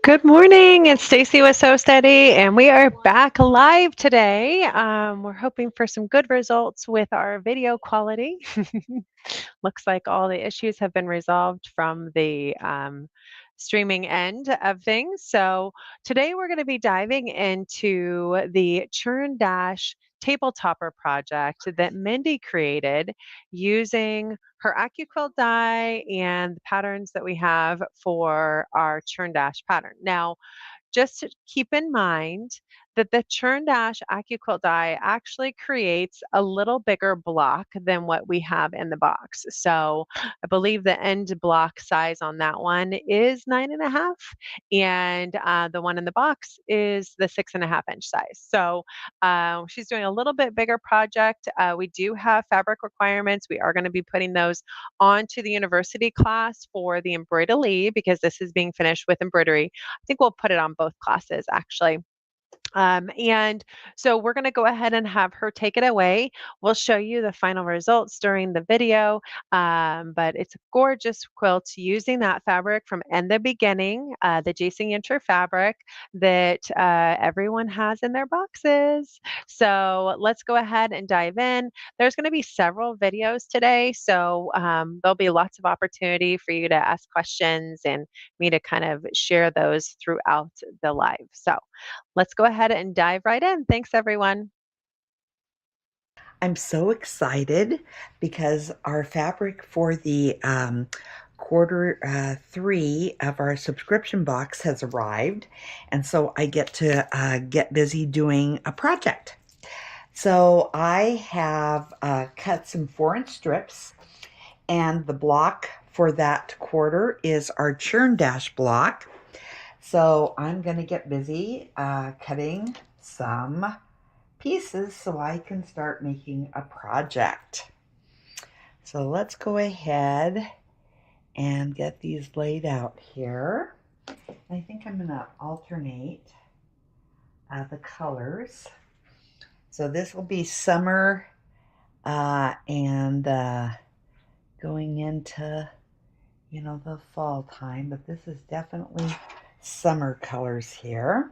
Good morning. It's Stacy with So Steady, and we are back live today. We're hoping for some good results with our video quality. Looks like all the issues have been resolved from the streaming end of things. So today we're going to be diving into the Churn Dash Table Topper project that Mendy created using her AccuQuilt die and the patterns that we have for our Churn Dash pattern. Now, just to keep in mind that the Churn Dash AccuQuilt die actually creates a little bigger block than what we have in the box. So I believe the end block size on that one is 9.5, and the one in the box is the 6.5 inch size. So she's doing a little bit bigger project. We do have fabric requirements. We are going to be putting those onto the university class for the embroidery because this is being finished with embroidery. I think we'll put it on both classes actually. And so we're going to go ahead and have her take it away. We'll show you the final results during the video, but it's a gorgeous quilt using that fabric from in the beginning, the Jason Yinter fabric that everyone has in their boxes. So let's go ahead and dive in. There's going to be several videos today, so there'll be lots of opportunity for you to ask questions and me to kind of share those throughout the live. So let's go ahead and dive right in. Thanks, everyone. I'm so excited because our fabric for the quarter three of our subscription box has arrived, and so I get to get busy doing a project. So I have cut some 4-inch strips, and the block for that quarter is our Churn Dash block. So I'm going to get busy cutting some pieces so I can start making a project. So let's go ahead and get these laid out here. I think I'm going to alternate the colors. So this will be summer and going into, the fall time, but this is definitely summer colors here.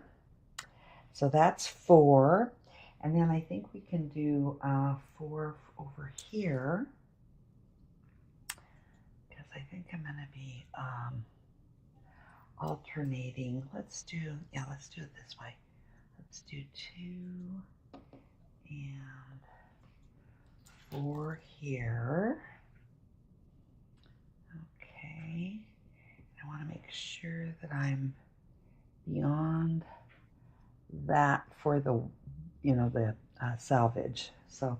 So that's 4. And then I think we can do 4 over here, because I think I'm going to be alternating. Let's do it this way. Let's do 2 and 4 here. Okay. I want to make sure that I'm beyond that for the salvage. So,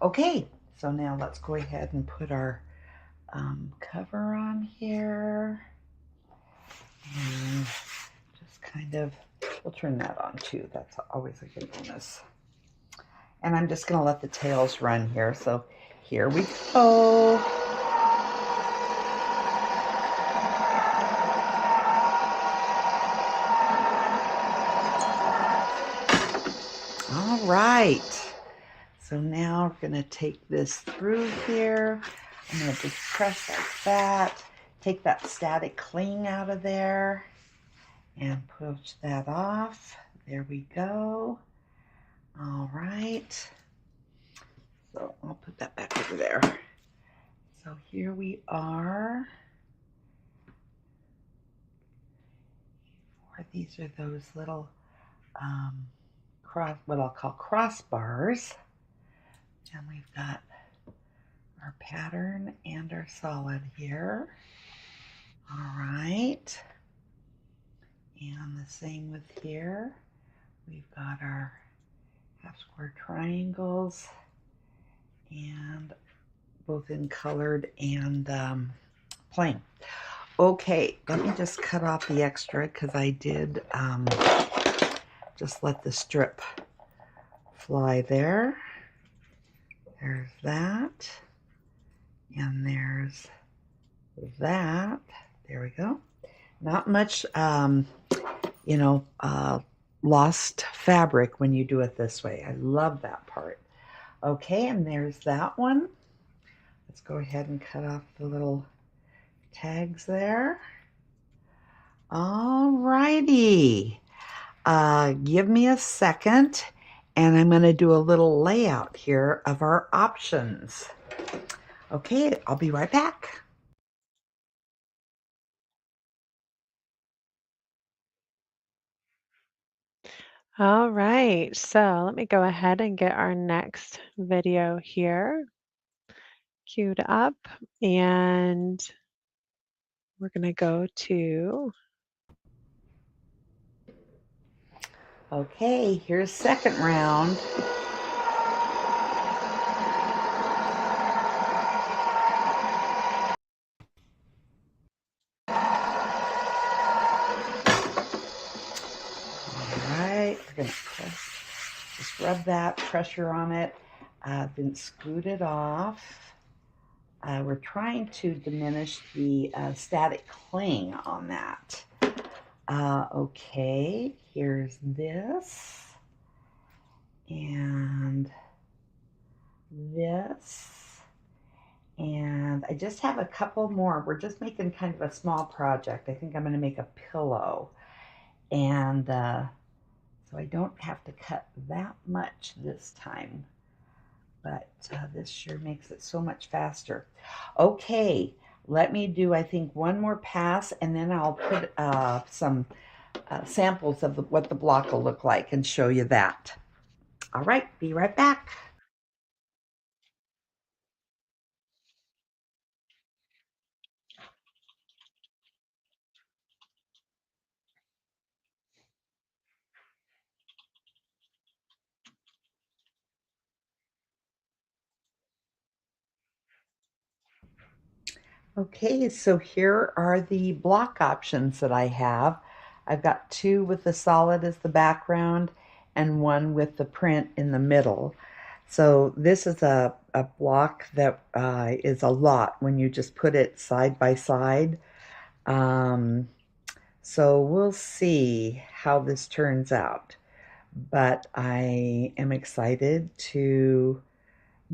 okay, so now let's go ahead and put our cover on here, and just kind of, we'll turn that on too. That's always a good bonus. And I'm just going to let the tails run here. So here we go. All right. So now we're going to take this through here. I'm going to just press like that. Take that static cling out of there and push that off. There we go. All right. So I'll put that back over there. So here we are. These are those little what I'll call crossbars. And we've got our pattern and our solid here. All right. And the same with here. We've got our half square triangles, and both in colored and plain. Okay, let me just cut off the extra because I did just let the strip fly there. There's that. And there's that. There we go. Not much, lost fabric when you do it this way. I love that part. Okay, and there's that one. Let's go ahead and cut off the little tags there. All righty. Give me a second, and I'm going to do a little layout here of our options. Okay, I'll be right back. All right, so let me go ahead and get our next video here queued up, and we're going to go to. Okay, here's second round. All right, we're going to just rub that pressure on it, then scoot it off. We're trying to diminish the static cling on that. Okay, here's this and this, and I just have a couple more. We're just making kind of a small project. I think I'm going to make a pillow, and so I don't have to cut that much this time, but this sure makes it so much faster. Okay, let me do, I think, one more pass, and then I'll put some samples of what the block will look like and show you that. All right, be right back. Okay, so here are the block options that I have. I've got two with the solid as the background and one with the print in the middle. So this is a block that is a lot when you just put it side by side. So we'll see how this turns out. But I am excited to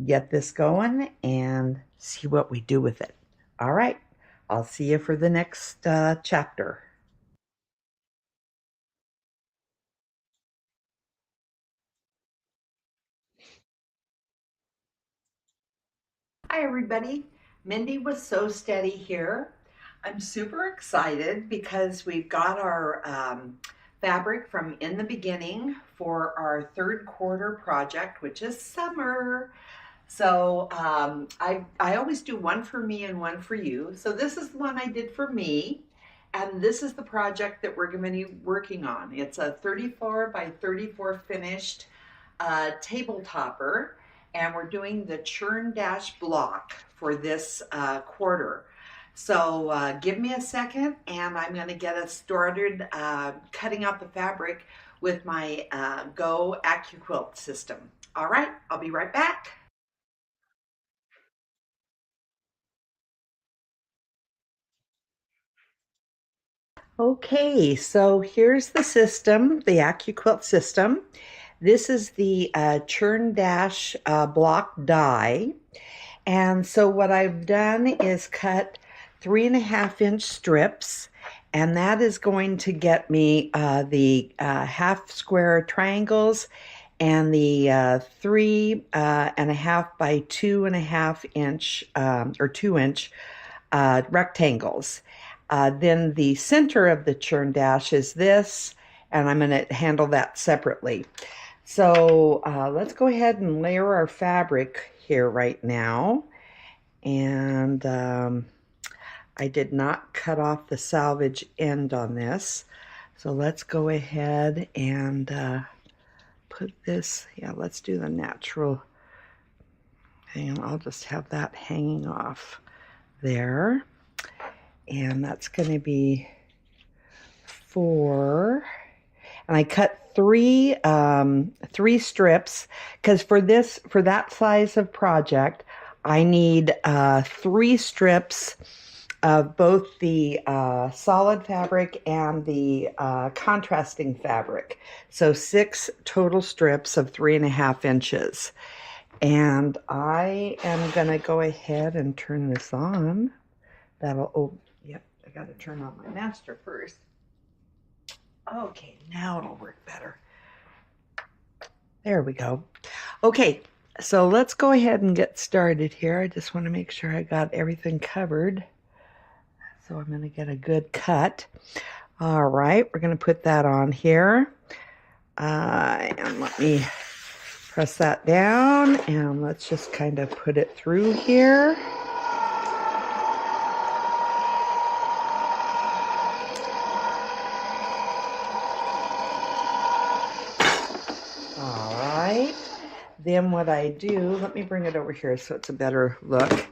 get this going and see what we do with it. All right, I'll see you for the next chapter. Hi, everybody. Mindy was So Steady here. I'm super excited because we've got our fabric from In the Beginning for our third quarter project, which is summer. So I always do one for me and one for you. So this is the one I did for me. And this is the project that we're going to be working on. It's a 34 by 34 finished table topper. And we're doing the Churn Dash block for this quarter. So give me a second and I'm going to get us started cutting out the fabric with my Go AccuQuilt system. All right, I'll be right back. Okay, so here's the system, the AccuQuilt system. This is the Churn Dash block die. And so what I've done is cut 3.5-inch strips, and that is going to get me the half square triangles and the 3.5 by 2.5 inch or 2-inch rectangles. Then the center of the churn dash is this, and I'm going to handle that separately. So let's go ahead and layer our fabric here right now. And I did not cut off the salvage end on this. So let's go ahead and put this, yeah, let's do the natural. And I'll just have that hanging off there. And that's going to be 4. And I cut three strips because for that size of project, I need 3 strips of both the solid fabric and the contrasting fabric. So 6 total strips of 3.5 inches. And I am going to go ahead and turn this on. Oh, yep, I got to turn on my master first. Okay, now it'll work better. There we go. Okay, so let's go ahead and get started here. I just want to make sure I got everything covered. So I'm going to get a good cut. All right, we're going to put that on here. And let me press that down, and let's just kind of put it through here. All right, then what I do, let me bring it over here so it's a better look.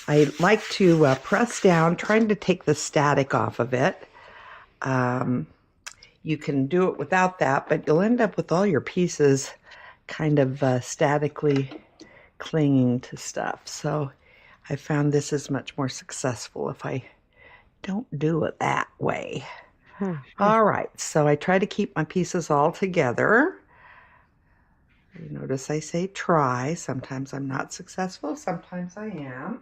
I like to press down, trying to take the static off of it. You can do it without that, but you'll end up with all your pieces kind of statically clinging to stuff. So I found this is much more successful if I don't do it that way. All right, so I try to keep my pieces all together. You notice I say try. Sometimes I'm not successful, sometimes I am.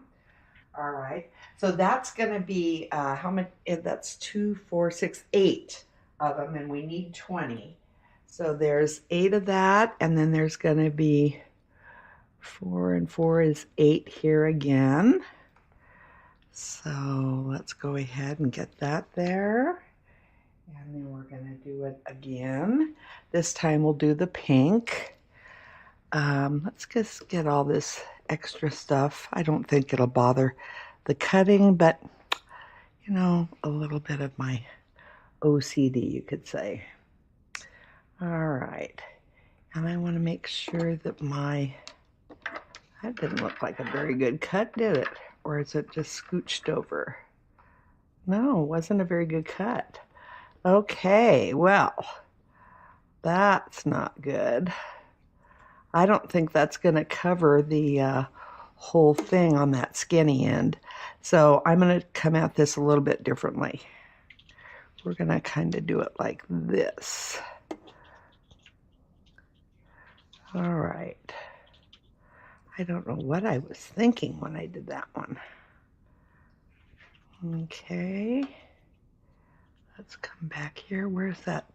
All right, so that's going to be how many? That's 2, 4, 6, 8 of them, and we need 20. So there's 8 of that, and then there's going to be 4 and 4 is 8 here again. So let's go ahead and get that there. And then we're going to do it again. This time we'll do the pink. Let's just get all this extra stuff. I don't think it'll bother the cutting, but you know, a little bit of my OCD, you could say. All right. And I want to make sure that that didn't look like a very good cut, did it? Or is it just scooched over? No, it wasn't a very good cut. Okay, well, that's not good. I don't think that's going to cover the whole thing on that skinny end. So I'm going to come at this a little bit differently. We're going to kind of do it like this. All right. I don't know what I was thinking when I did that one. Okay. Let's come back here. Where's that?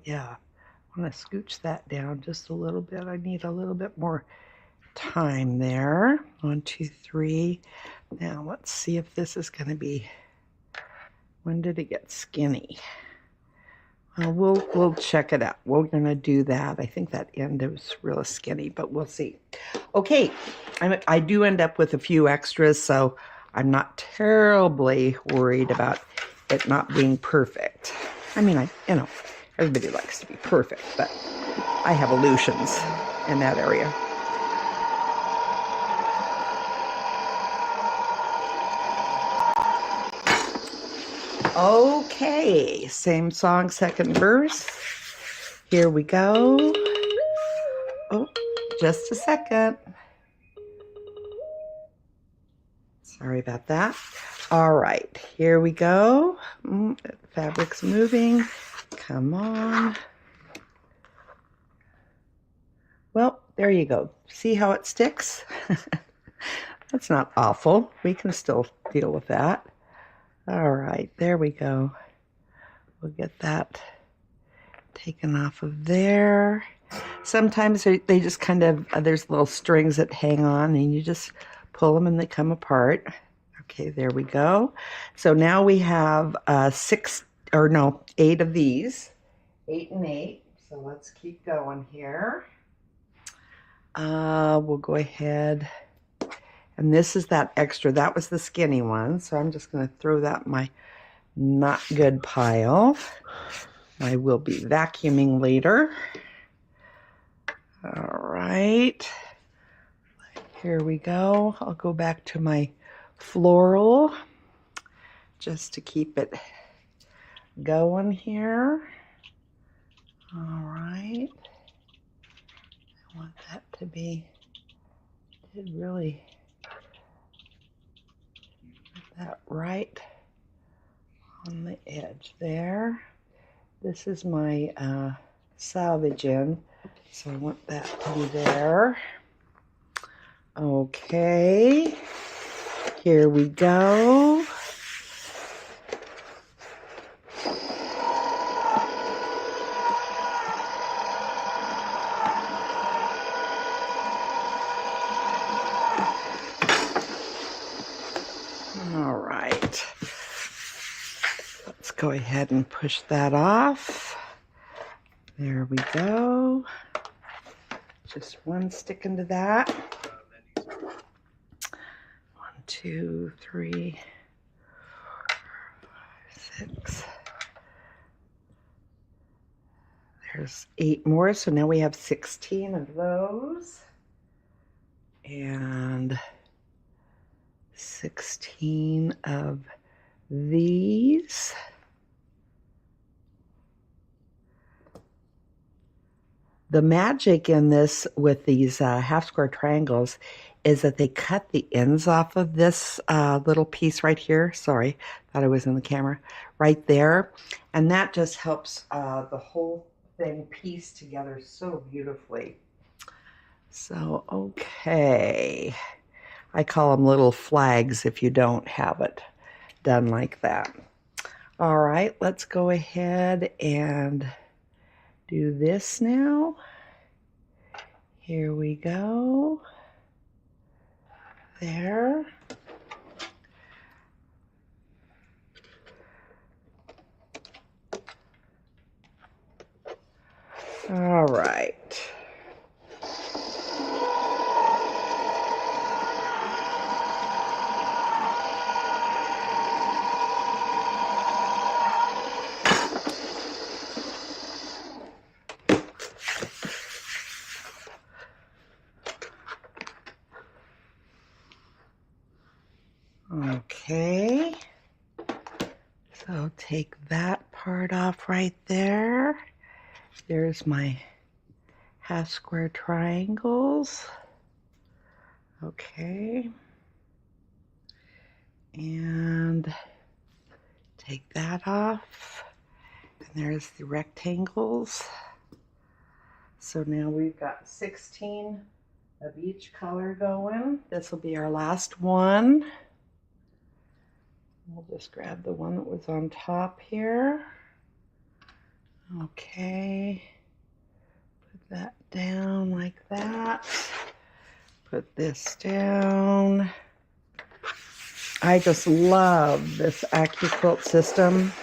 Yeah. I want to scooch that down just a little bit. I need a little bit more time there. 1, 2, 3. Now let's see if this is going to be, when did it get skinny? We'll check it out. We're going to do that. I think that end was real skinny, but we'll see. Okay, I do end up with a few extras, so I'm not terribly worried about it not being perfect. I mean, you know, everybody likes to be perfect, but I have illusions in that area. Okay, same song, second verse. Here we go. Oh, just a second. Sorry about that. All right, here we go. Fabric's moving. Come on. Well, there you go. See how it sticks? That's not awful. We can still deal with that. All right, there we go. We'll get that taken off of there. Sometimes they just kind of, there's little strings that hang on and you just pull them and they come apart. Okay, there we go. So now we have 8 of these. 8 and 8. So let's keep going here. We'll go ahead. And this is that extra. That was the skinny one. So I'm just going to throw that in my not good pile. I will be vacuuming later. All right. Here we go. I'll go back to my floral just to keep it going here. All right. I want that to be, did really get that right on the edge there. This is my salvage end, so I want that to be there. Okay, here we go. go ahead and push that off. There we go. Just one stick into that. 1, 2, 3, 4, 5, 6. There's 8 more, so now we have 16 of those. And 16 of these. The magic in this with these half square triangles is that they cut the ends off of this little piece right here. Sorry, thought I was in the camera. Right there. And that just helps the whole thing piece together so beautifully. So, okay. I call them little flags if you don't have it done like that. All right, let's go ahead and do this now. Here we go. There. All right. Okay, so take that part off right there. There's my half square triangles. Okay, and take that off. And there's the rectangles. So now we've got 16 of each color going. This will be our last one. We'll just grab the one that was on top here. Okay. Put that down like that. Put this down. I just love this AccuQuilt system.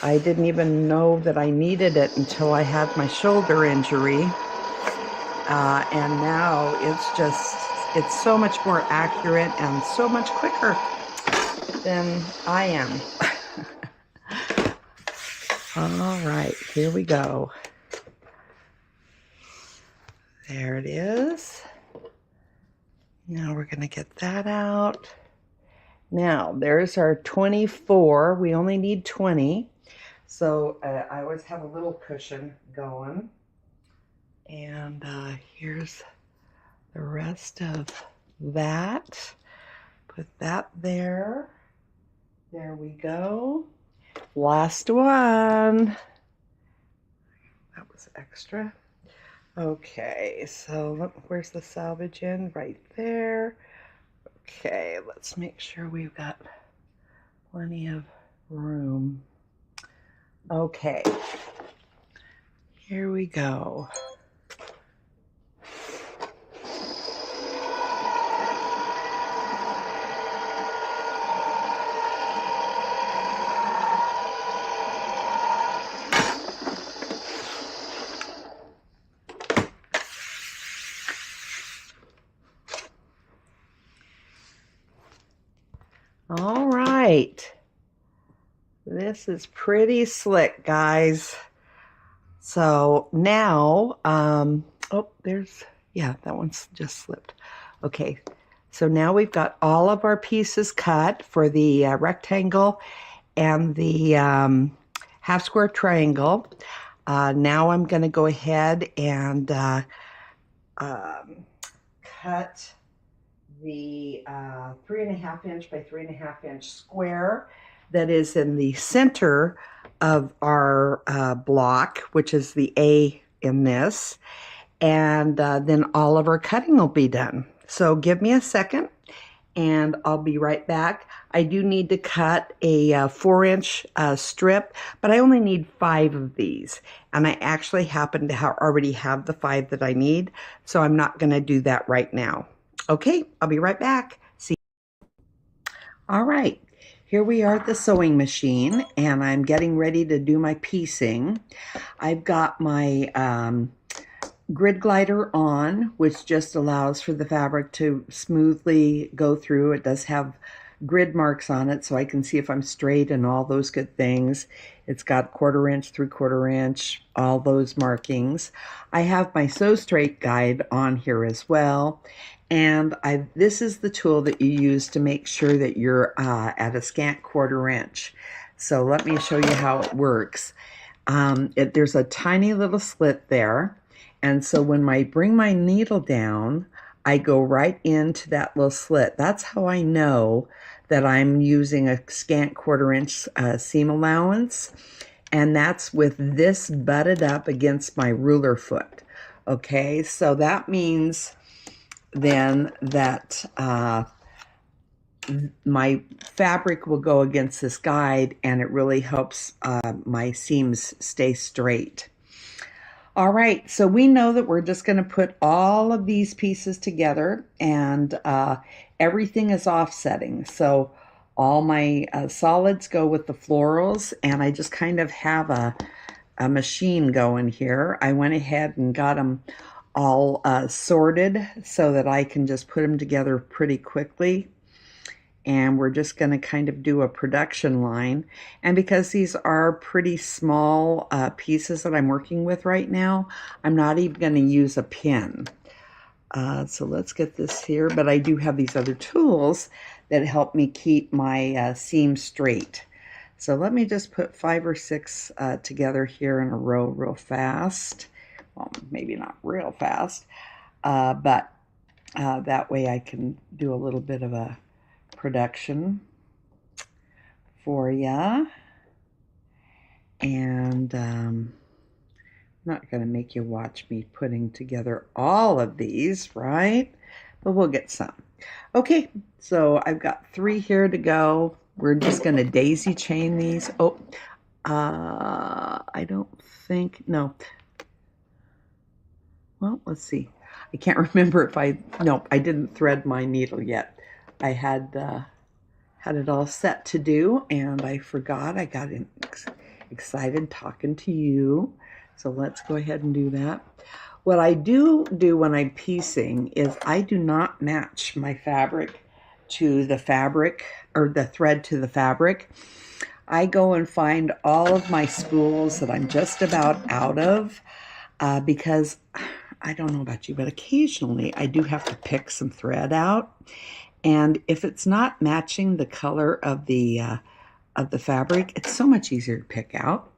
I didn't even know that I needed it until I had my shoulder injury. And now it's so much more accurate and so much quicker than I am. All right, here we go. There it is. Now we're going to get that out. Now there's our 24. We only need 20. So I always have a little cushion going. And here's the rest of that. Put that there. There we go. Last one. That was extra. Okay, so look, where's the salvage end? Right there. Okay, let's make sure we've got plenty of room. Okay, here we go. All right, this is pretty slick, guys. So now, oh, yeah, that one's just slipped. Okay, so now we've got all of our pieces cut for the rectangle and the half square triangle. Now I'm going to go ahead and cut the 3.5 inch by 3.5 inch square that is in the center of our block, which is the A in this, and then all of our cutting will be done. So give me a second and I'll be right back. I do need to cut a 4-inch strip, but I only need 5 of these, and I actually happen to already have the 5 that I need, so I'm not going to do that right now. Okay, I'll be right back. See. All right, Here we are at the sewing machine, and I'm getting ready to do my piecing. I've got my grid glider on, which just allows for the fabric to smoothly go through. It does have grid marks on it, so I can see if I'm straight and all those good things. It's got 1/4 inch, 3/4 inch, all those markings. I have my Sew Straight guide on here as well. And this is the tool that you use to make sure that you're at a scant 1/4 inch. So let me show you how it works. There's a tiny little slit there. And so when I bring my needle down, I go right into that little slit. That's how I know that I'm using a scant 1/4 inch seam allowance. And that's with this butted up against my ruler foot. Okay, so that means then that my fabric will go against this guide, and it really helps my seams stay straight. All right, so we know that we're just going to put all of these pieces together, and everything is offsetting. So all my solids go with the florals, and I just kind of have a machine going here. I went ahead and got them all sorted so that I can just put them together pretty quickly. And we're just going to kind of do a production line. And because these are pretty small pieces that I'm working with right now, I'm not even going to use a pin. So let's get this here. But I do have these other tools that help me keep my seam straight. So let me just put 5 or 6 together here in a row real fast. Well, maybe not real fast, but that way I can do a little bit of a production for ya. And I'm not going to make you watch me putting together all of these, right? But we'll get some. Okay, so I've got 3 here to go. We're just going to daisy chain these. Oh, I don't think, no. Well, let's see. I can't remember if no, I didn't thread my needle yet. I had it all set to do, and I forgot. I got excited talking to you. So let's go ahead and do that. What I do when I'm piecing is I do not match my fabric to the fabric, or the thread to the fabric. I go and find all of my spools that I'm just about out of because I don't know about you, but occasionally I do have to pick some thread out. And if it's not matching the color of the fabric, it's so much easier to pick out.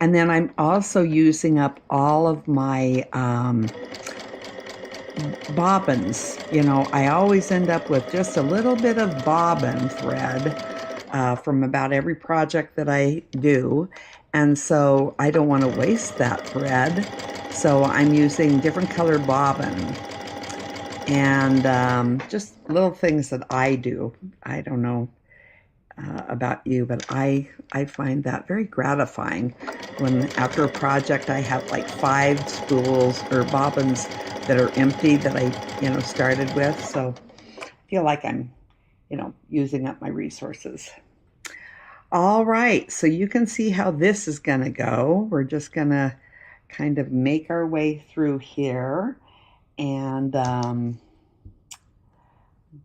And then I'm also using up all of my bobbins. You know, I always end up with just a little bit of bobbin thread from about every project that I do. And so I don't want to waste that thread. So I'm using different colored bobbin. And just little things that I do. I don't know about you, but I find that very gratifying when after a project I have like 5 spools or bobbins that are empty that I started with. So I feel like I'm using up my resources. All right, so you can see how this is going to go. We're just going to kind of make our way through here and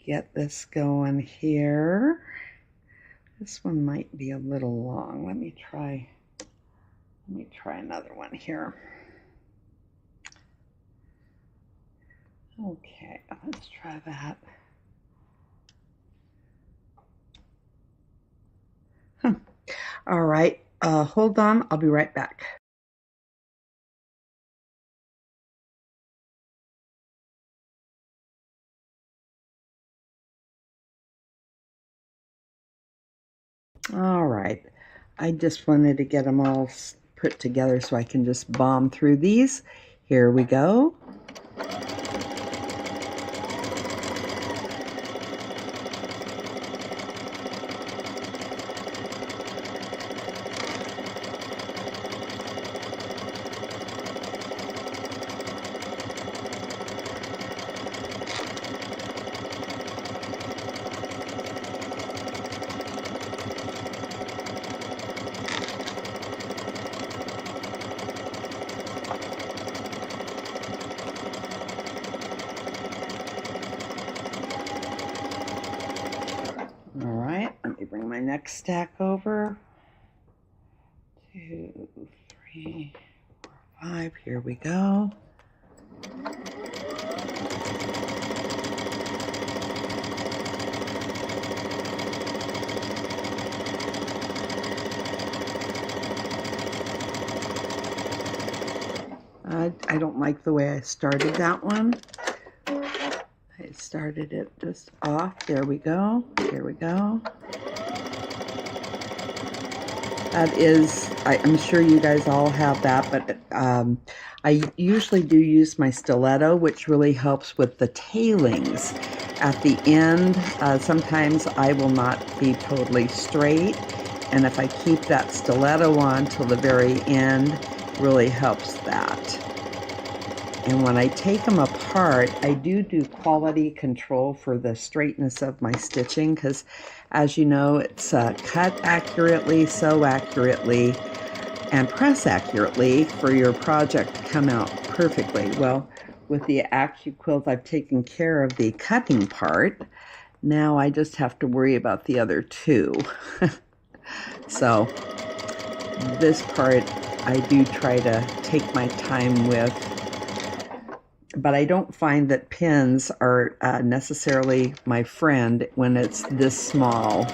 get this going here. This one might be a little long. Let me try another one here. Okay, let's try that. All right, hold on, I'll be right back. All right, I just wanted to get them all put together so I can just bomb through these. Here we go. next stack over. 2, 3, 4, 5. Here we go. I don't like the way I started that one. I started it just off. There we go. Here we go. That is, I'm sure you guys all have that, but I usually do use my stiletto, which really helps with the tailings at the end. Sometimes I will not be totally straight, and if I keep that stiletto on till the very end, really helps that. And when I take them apart, I do quality control for the straightness of my stitching, because as you know, it's cut accurately, sew accurately, and press accurately for your project to come out perfectly. Well, with the AccuQuilt, I've taken care of the cutting part. Now I just have to worry about the other two. So this part I do try to take my time with, but I don't find that pins are necessarily my friend when it's this small.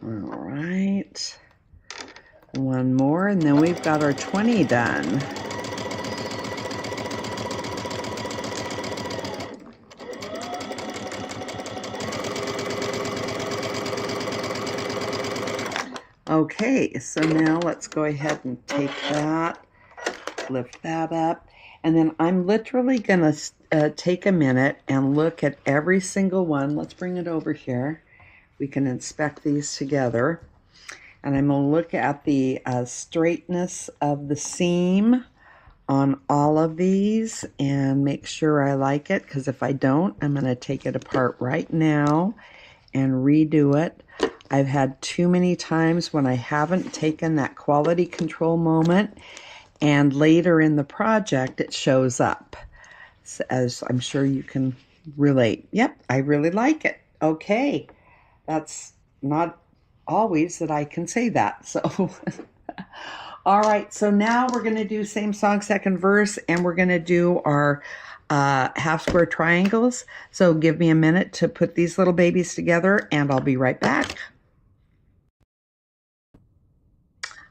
All right, one more, and then we've got our 20 done. Okay, so now let's go ahead and take that, lift that up, and then I'm literally going to take a minute and look at every single one. Let's bring it over here. We can inspect these together. And I'm going to look at the straightness of the seam on all of these and make sure I like it, because if I don't, I'm going to take it apart right now and redo it. I've had too many times when I haven't taken that quality control moment, and later in the project it shows up, as I'm sure you can relate. Yep, I really like it. Okay, that's not always that I can say that. So all right, so now we're going to do same song, second verse, and we're going to do our half square triangles. So give me a minute to put these little babies together, and I'll be right back.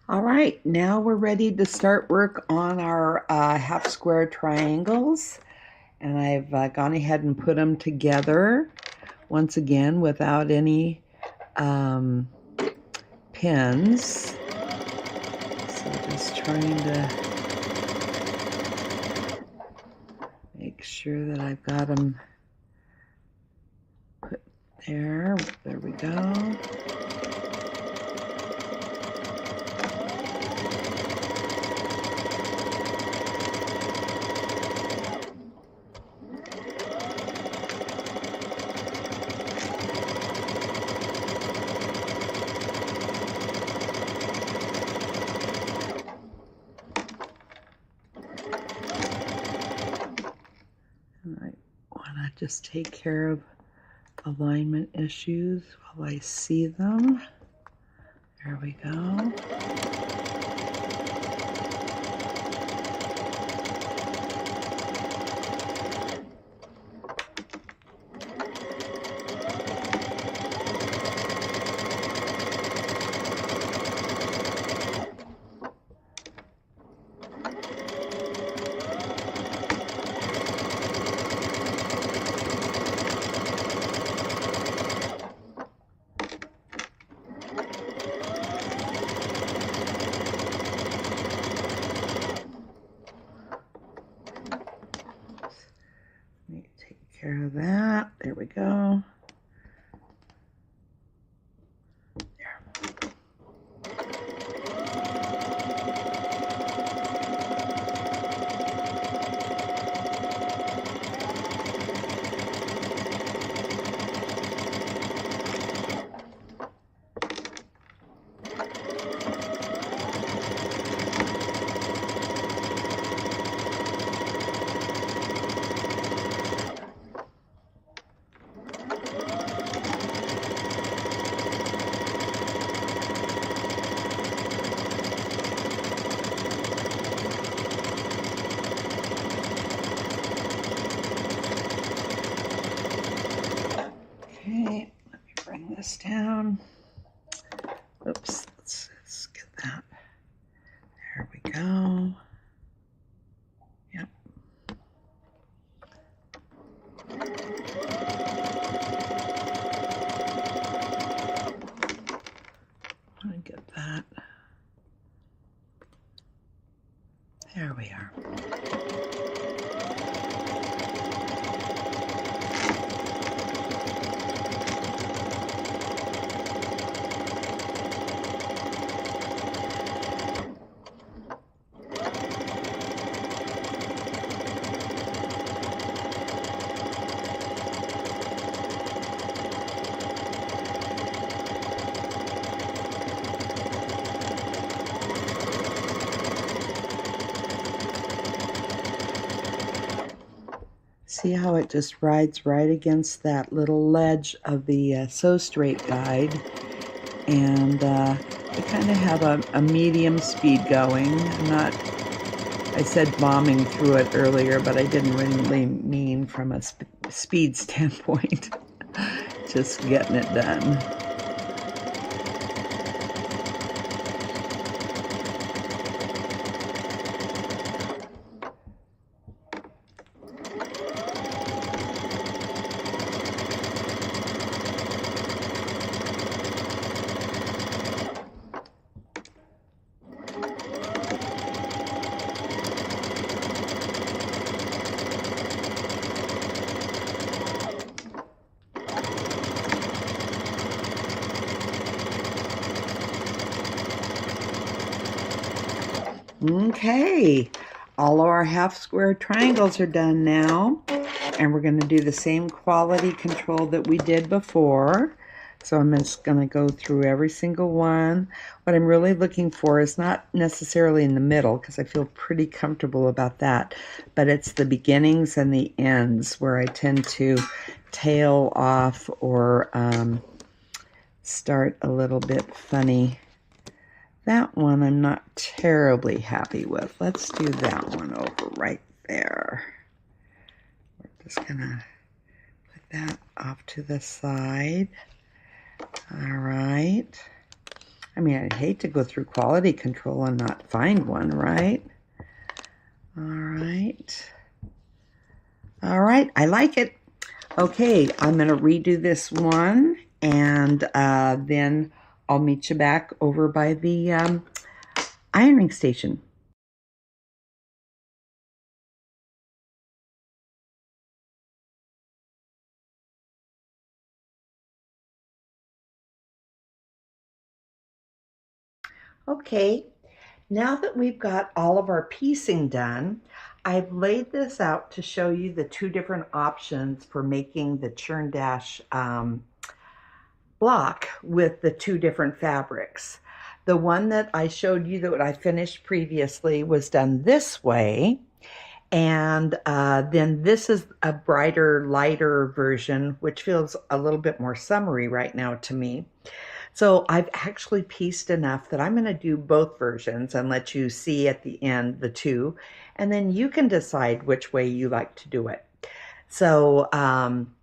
All right, now we're ready to start work on our half square triangles, and I've gone ahead and put them together once again without any pins. So just trying to make sure that I've got them put there. There we go. Just take care of alignment issues while I see them. There we go. Care of that. There we go. There. this down. Oops, let's get that. There we go. Yep. I get that. There we are. See how it just rides right against that little ledge of the Sew Straight guide, and I kind of have a medium speed going. I said bombing through it earlier, but I didn't really mean from a speed standpoint, just getting it done. Okay, all of our half square triangles are done now, and we're going to do the same quality control that we did before. So I'm just going to go through every single one. What I'm really looking for is not necessarily in the middle, because I feel pretty comfortable about that, but it's the beginnings and the ends where I tend to tail off or start a little bit funny. That one I'm not terribly happy with. Let's do that one over right there. We're just gonna put that off to the side. All right. I mean, I'd hate to go through quality control and not find one, right? All right. All right, I like it. Okay, I'm gonna redo this one, and then I'll meet you back over by the ironing station. Okay, now that we've got all of our piecing done, I've laid this out to show you the two different options for making the Churn Dash block with the two different fabrics. The one that I showed you that I finished previously was done this way, and then this is a brighter, lighter version, which feels a little bit more summery right now to me. So I've actually pieced enough that I'm going to do both versions and let you see at the end the two, and then you can decide which way you like to do it. So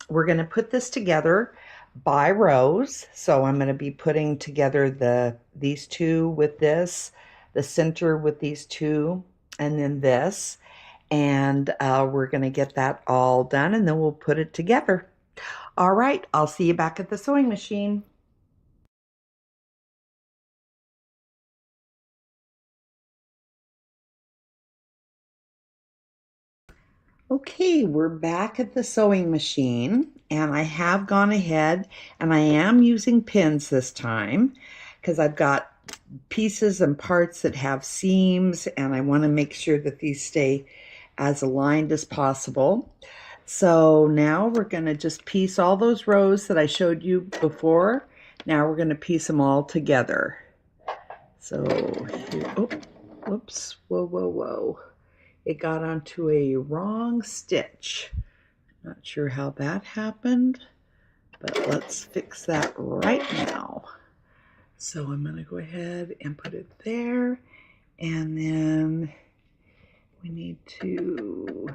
we're going to put this together by rows. So I'm going to be putting together these two with this, the center with these two, and then this. And we're going to get that all done, and then we'll put it together. All right, I'll see you back at the sewing machine. Okay, we're back at the sewing machine, and I have gone ahead and I am using pins this time because I've got pieces and parts that have seams, and I want to make sure that these stay as aligned as possible. So now we're going to just piece all those rows that I showed you before. Now we're going to piece them all together. So here, oh, whoops, whoa. It got onto a wrong stitch. Not sure how that happened, but let's fix that right now. So I'm going to go ahead and put it there, and then we need to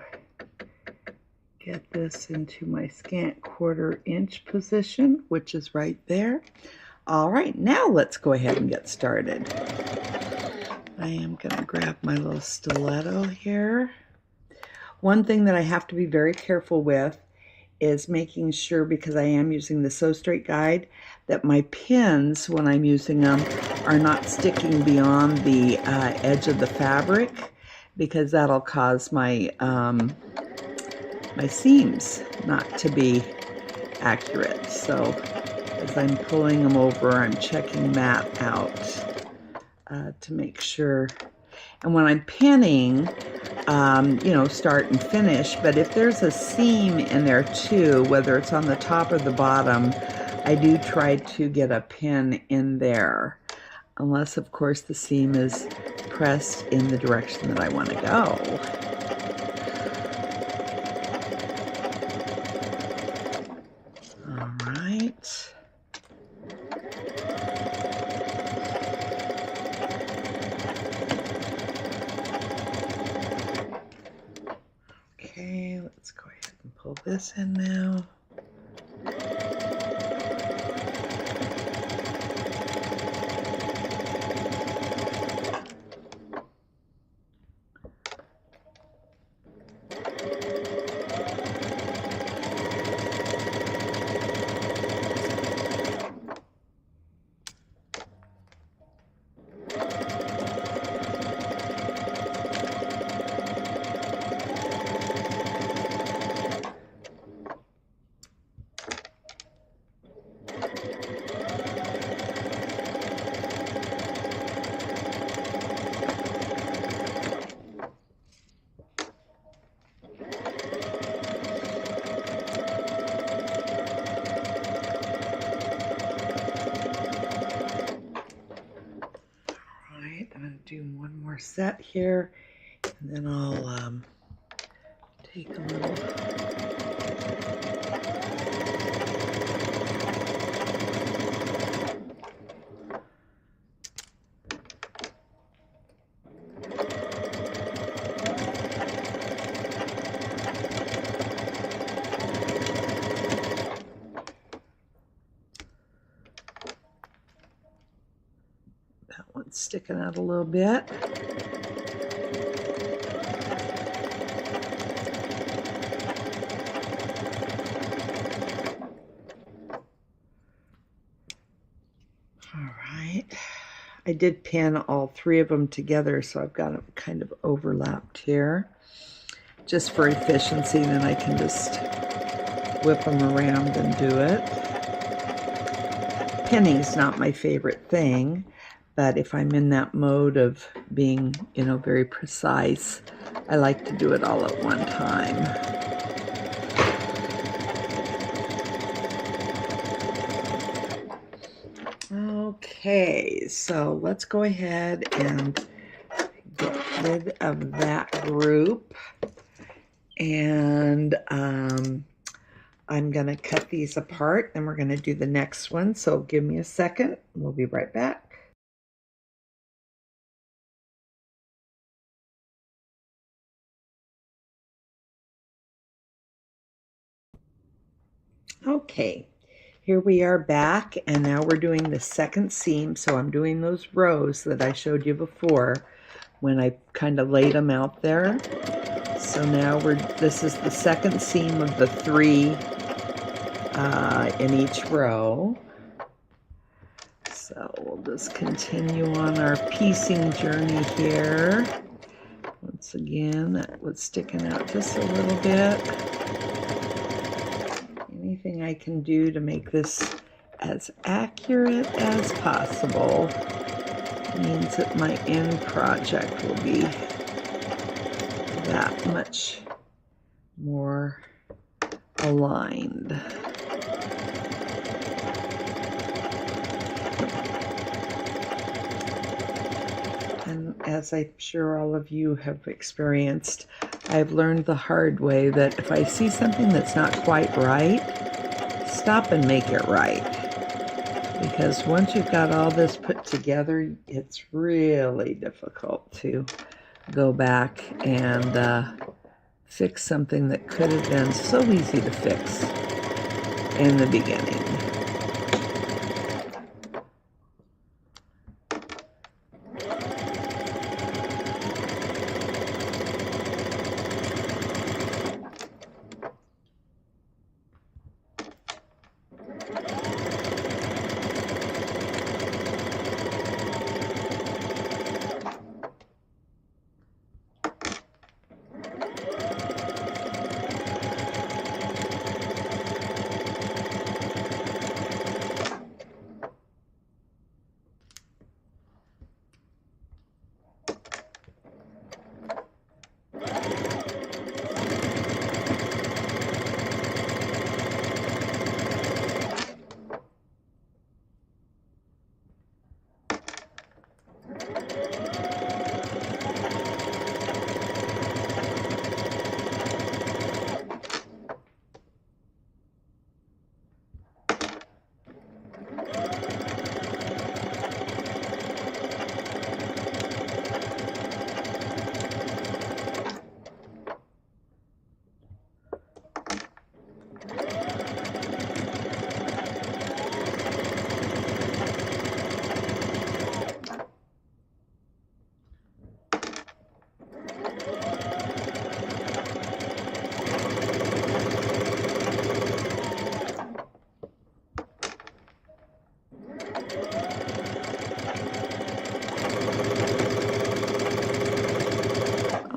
get this into my scant 1/4 inch position, which is right there. All right, now let's go ahead and get started. I am going to grab my little stiletto here. One thing that I have to be very careful with is making sure, because I am using the Sew Straight guide, that my pins, when I'm using them, are not sticking beyond the edge of the fabric, because that'll cause my my seams not to be accurate. So as I'm pulling them over, I'm checking that out to make sure. And when I'm pinning, you know, start and finish, but if there's a seam in there too, whether it's on the top or the bottom, I do try to get a pin in there, unless of course the seam is pressed in the direction that I want to go. All right. Okay, let's go ahead and pull this in now. Do one more set here, and then I'll take a little. That one's sticking out a little bit. All right. I did pin all 3 of them together, so I've got them kind of overlapped here. Just for efficiency, then I can just whip them around and do it. Pinning's not my favorite thing, but if I'm in that mode of being, you know, very precise, I like to do it all at one time. Okay, so let's go ahead and get rid of that group. And I'm going to cut these apart, and we're going to do the next one. So give me a second. We'll be right back. Okay, here we are back, and now we're doing the second seam. So I'm doing those rows that I showed you before when I kind of laid them out there. So now this is the second seam of the 3 in each row. So we'll just continue on our piecing journey here. Once again, that was sticking out just a little bit. Anything I can do to make this as accurate as possible means that my end project will be that much more aligned. And as I'm sure all of you have experienced, I've learned the hard way that if I see something that's not quite right, stop and make it right. Because once you've got all this put together, it's really difficult to go back and fix something that could have been so easy to fix in the beginning.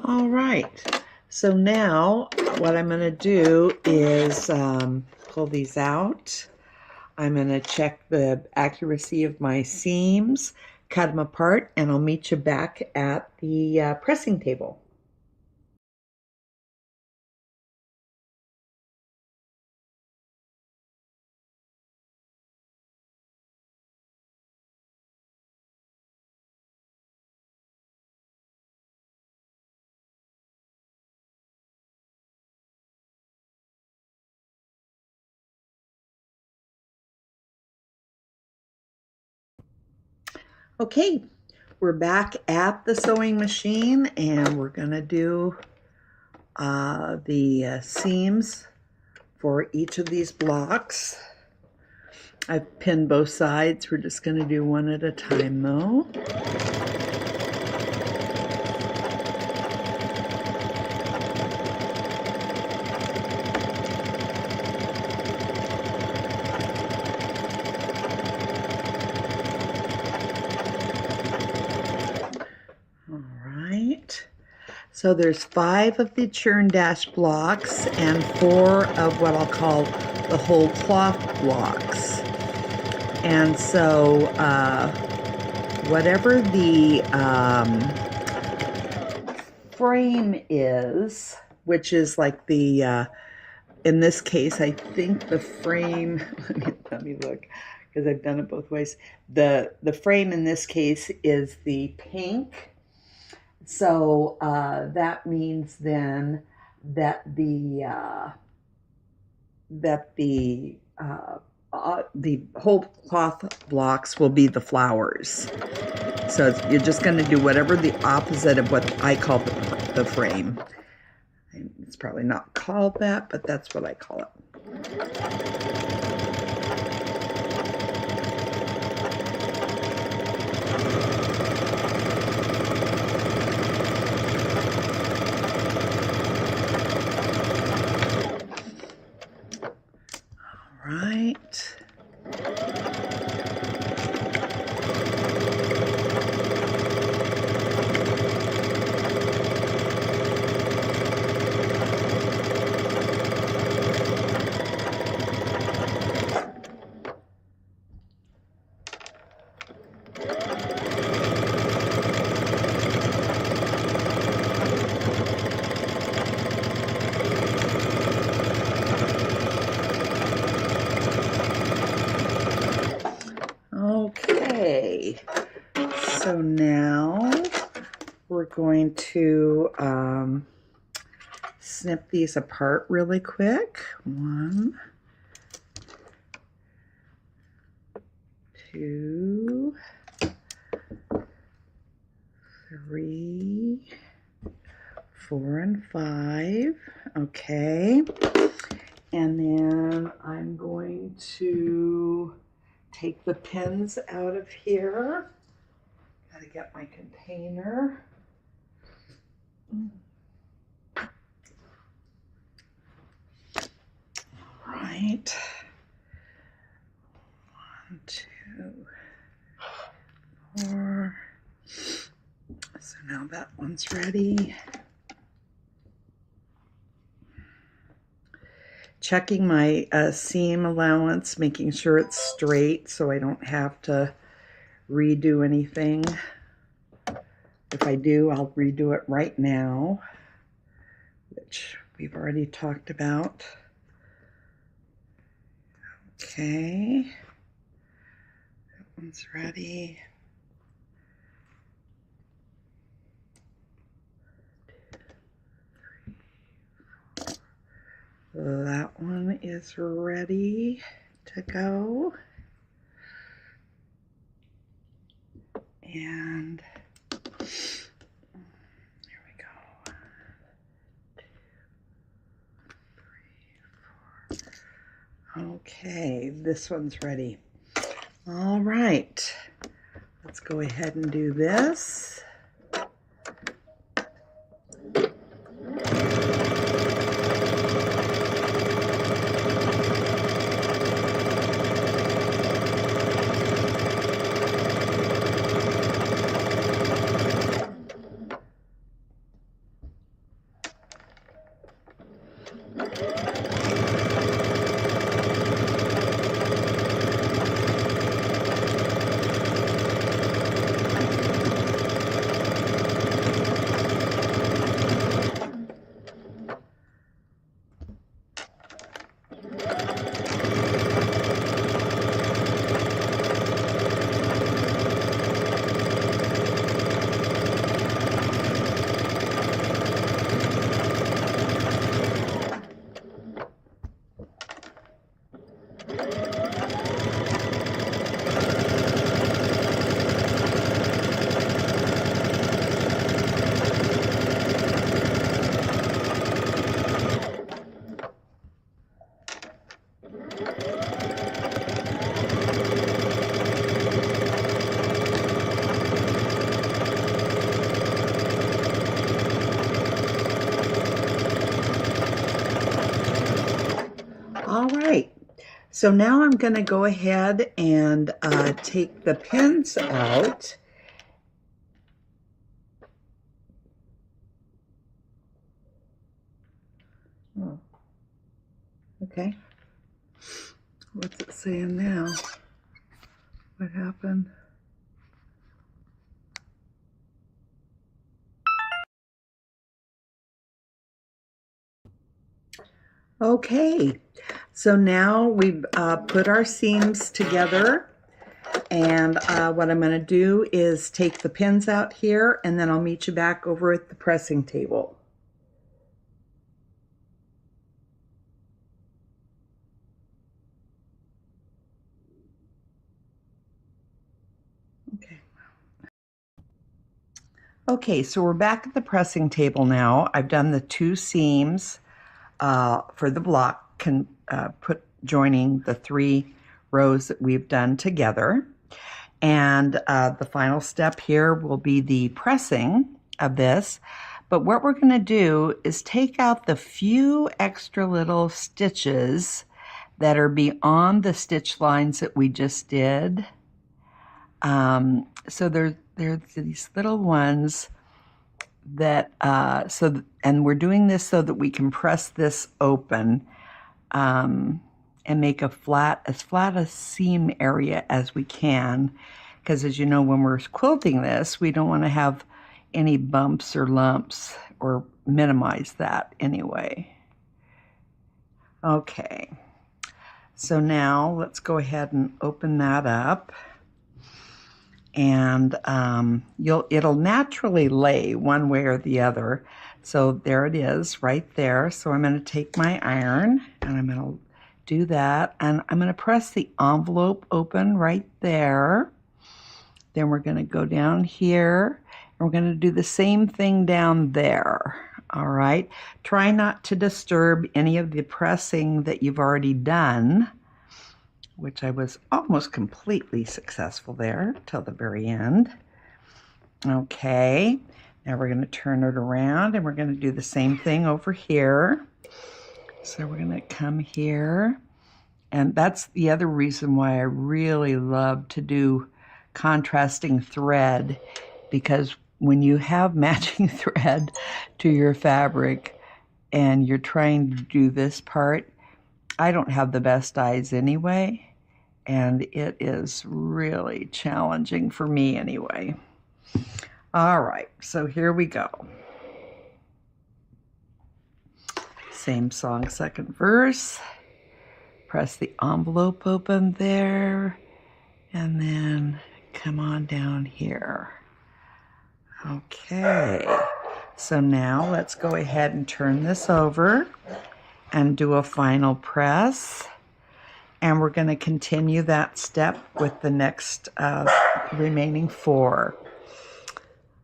All right, so now what I'm going to do is pull these out. I'm going to check the accuracy of my seams, cut them apart, and I'll meet you back at the pressing table. Okay, we're back at the sewing machine and we're going to do the seams for each of these blocks. I've pinned both sides. We're just going to do one at a time though. So there's 5 of the Churn Dash blocks and 4 of what I'll call the whole cloth blocks. And so whatever the frame is, which is like the, in this case, I think the frame, let me look, because I've done it both ways. The frame in this case is the pink. So that means then that the whole cloth blocks will be the flowers. So you're just going to do whatever the opposite of what I call the frame. It's probably not called that, but that's what I call it. Right. Okay, so now we're going to snip these apart really quick. 1, 2, 3, 4 and 5. Okay. And then I'm going to take the pins out of here. Got to get my container. All right. 1, 2, 4. So now that one's ready. Checking my seam allowance, making sure it's straight so I don't have to redo anything. If I do, I'll redo it right now, which we've already talked about. Okay, that one's ready. That one is ready to go. And there we go. 1, 2, 3, 4. Okay, this one's ready. All right, let's go ahead and do this. All right, so now I'm going to go ahead and take the pins out. Oh, okay. What's it saying now? What happened? Okay, so now we've put our seams together, and what I'm going to do is take the pins out here, and then I'll meet you back over at the pressing table. Okay. Okay, so we're back at the pressing table now. I've done the 2 seams for the block, joining the 3 rows that we've done together. And the final step here will be the pressing of this. But what we're going to do is take out the few extra little stitches that are beyond the stitch lines that we just did. So there's these little ones that, and we're doing this so that we can press this open and make as flat a seam area as we can, because as you know, when we're quilting this, we don't want to have any bumps or lumps, or minimize that anyway. Okay, so now let's go ahead and open that up, and it'll naturally lay one way or the other. So there it is right there. So I'm going to take my iron and I'm going to do that, and I'm going to press the envelope open right there. Then we're going to go down here and we're going to do the same thing down there. All right. Try not to disturb any of the pressing that you've already done, which I was almost completely successful there till the very end. Okay. Now we're going to turn it around and we're going to do the same thing over here. So we're going to come here. And that's the other reason why I really love to do contrasting thread, because when you have matching thread to your fabric and you're trying to do this part, I don't have the best eyes anyway, and it is really challenging for me anyway. All right, so here we go. Same song, second verse. Press the envelope open there, and then come on down here. Okay, so now let's go ahead and turn this over and do a final press. And we're going to continue that step with the next remaining 4.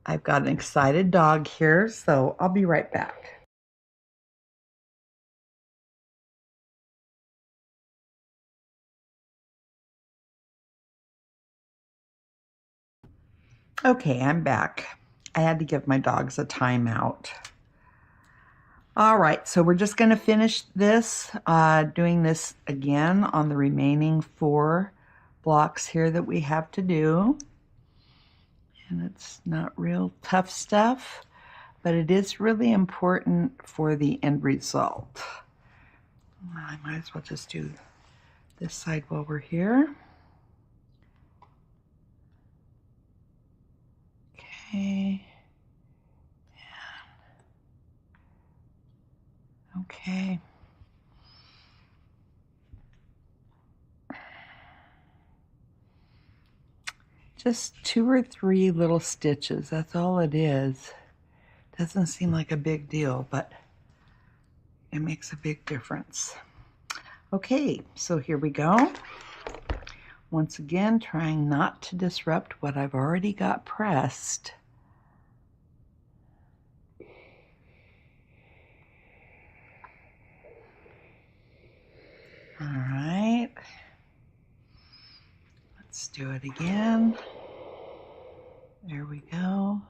I've got an excited dog here, so I'll be right back. Okay, I'm back. I had to give my dogs a timeout. All right, so we're just going to finish this, doing this again on the remaining 4 blocks here that we have to do. And it's not real tough stuff, but it is really important for the end result. I might as well just do this side while we're here. Okay. Okay. Just 2 or 3 little stitches, that's all it is. Doesn't seem like a big deal, but it makes a big difference. Okay, so here we go. Once again, trying not to disrupt what I've already got pressed. All right. Let's do it again. There we go.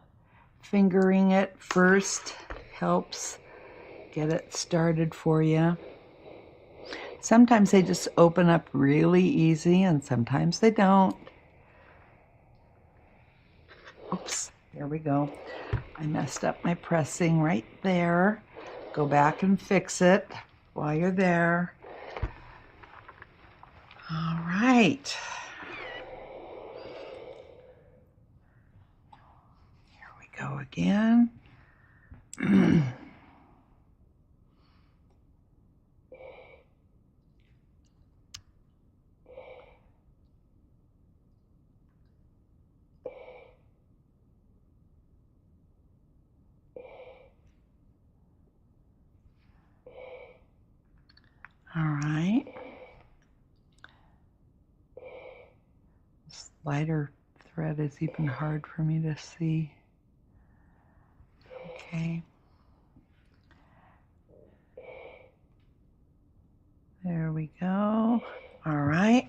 Fingering it first helps get it started for you. Sometimes they just open up really easy and sometimes they don't. Oops, there we go. I messed up my pressing right there. Go back and fix it while you're there. All right. Here we go again. All right. This lighter thread is even hard for me to see. Okay. There we go. All right.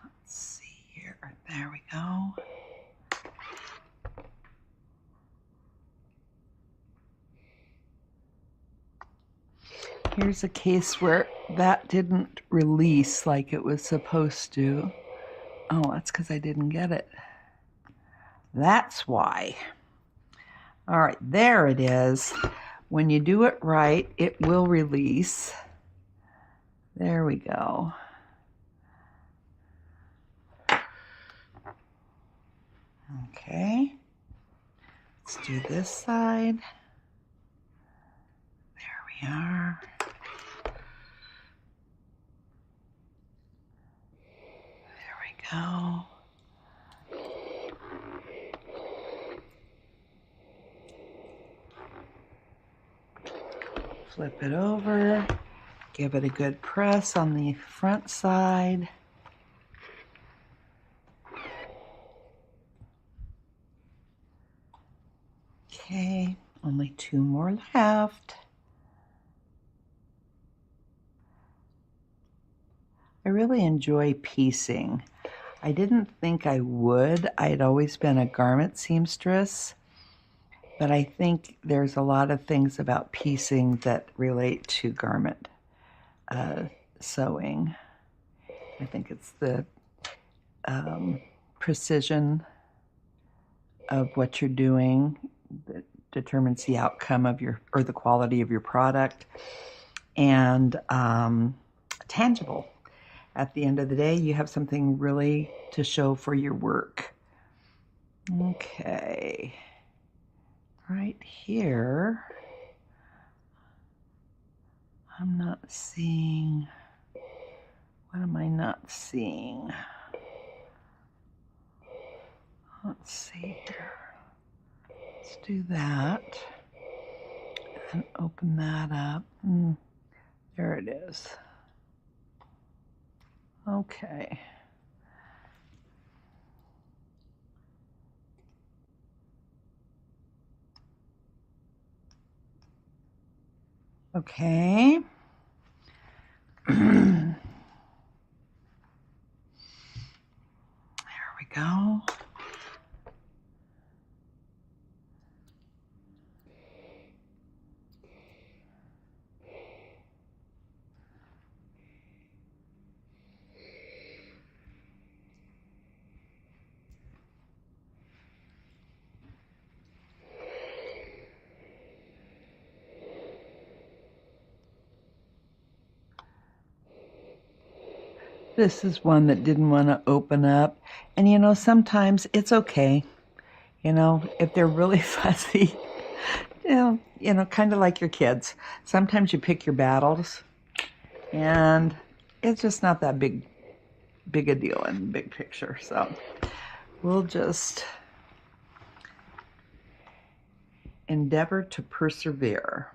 Let's see here. There we go. Here's a case where that didn't release like it was supposed to. Oh, that's because I didn't get it. That's why. All right, there it is. When you do it right, it will release. There we go. Okay. Let's do this side. There we are. There we go. Flip it over. Give it a good press on the front side. Okay, only 2 more left. I really enjoy piecing. I didn't think I would. I'd always been a garment seamstress, but I think there's a lot of things about piecing that relate to garment sewing. I think it's the precision of what you're doing that determines the outcome of your, or the quality of your product, and tangible. At the end of the day, you have something really to show for your work. Okay, right here, I'm not seeing, what am I not seeing? Let's see here. Let's do that and open that up. There it is. Okay. Okay. There we go. This is one that didn't want to open up. And you know, sometimes it's okay. You know, if they're really fuzzy, you know, kind of like your kids. Sometimes you pick your battles, and it's just not that big a deal in the big picture. So we'll just endeavor to persevere.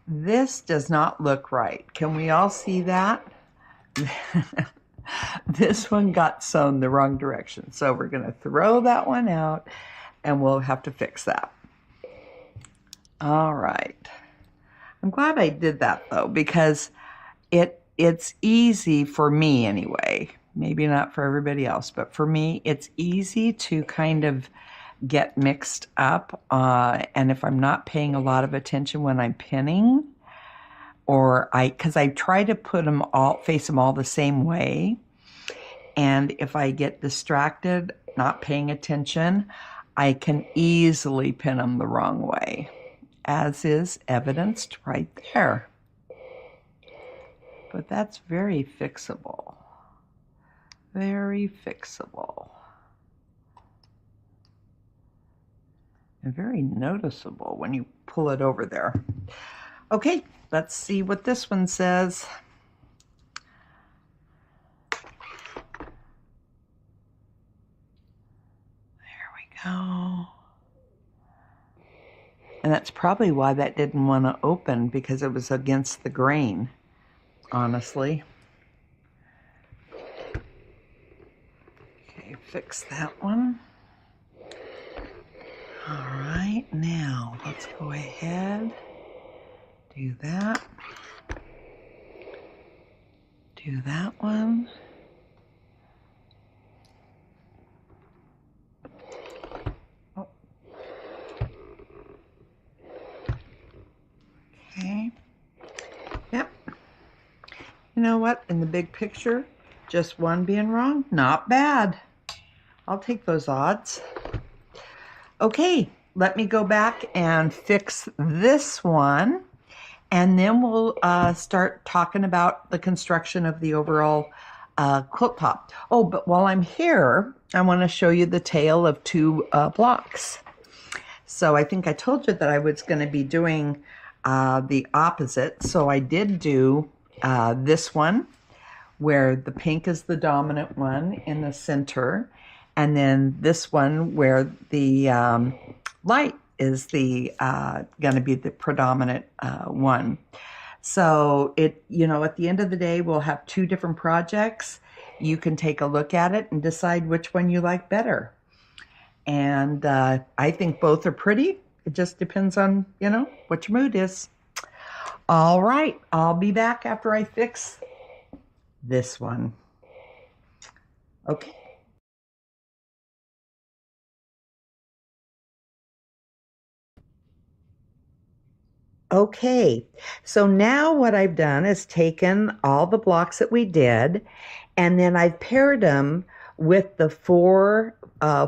This does not look right. Can we all see that? This one got sewn the wrong direction. So we're going to throw that one out, and we'll have to fix that. All right. I'm glad I did that though, because it's easy for me anyway. Maybe not for everybody else, but for me, it's easy to kind of get mixed up. And if I'm not paying a lot of attention when I'm pinning, or because I try to put them all, face them all the same way. And if I get distracted, not paying attention, I can easily pin them the wrong way, as is evidenced right there. But that's very fixable. Very fixable. And very noticeable when you pull it over there. Okay, let's see what this one says. There we go. And that's probably why that didn't want to open, because it was against the grain, honestly. Okay, fix that one. All right, now let's go ahead, do that. Do that one. Oh. Okay. Yep. You know what? In the big picture, just one being wrong, not bad. I'll take those odds. Okay, let me go back and fix this one, and then we'll start talking about the construction of the overall quilt top. Oh, but while I'm here, I want to show you the tail of 2 blocks. So I think I told you that I was going to be doing the opposite. So I did do this one, where the pink is the dominant one in the center, and then this one where the light is the going to be the predominant one. So it, you know, at the end of the day, we'll have 2 different projects. You can take a look at it and decide which one you like better. And I think both are pretty. It just depends on, what your mood is. All right, I'll be back after I fix this one. Okay. Okay, so now what I've done is taken all the blocks that we did, and then I've paired them with the four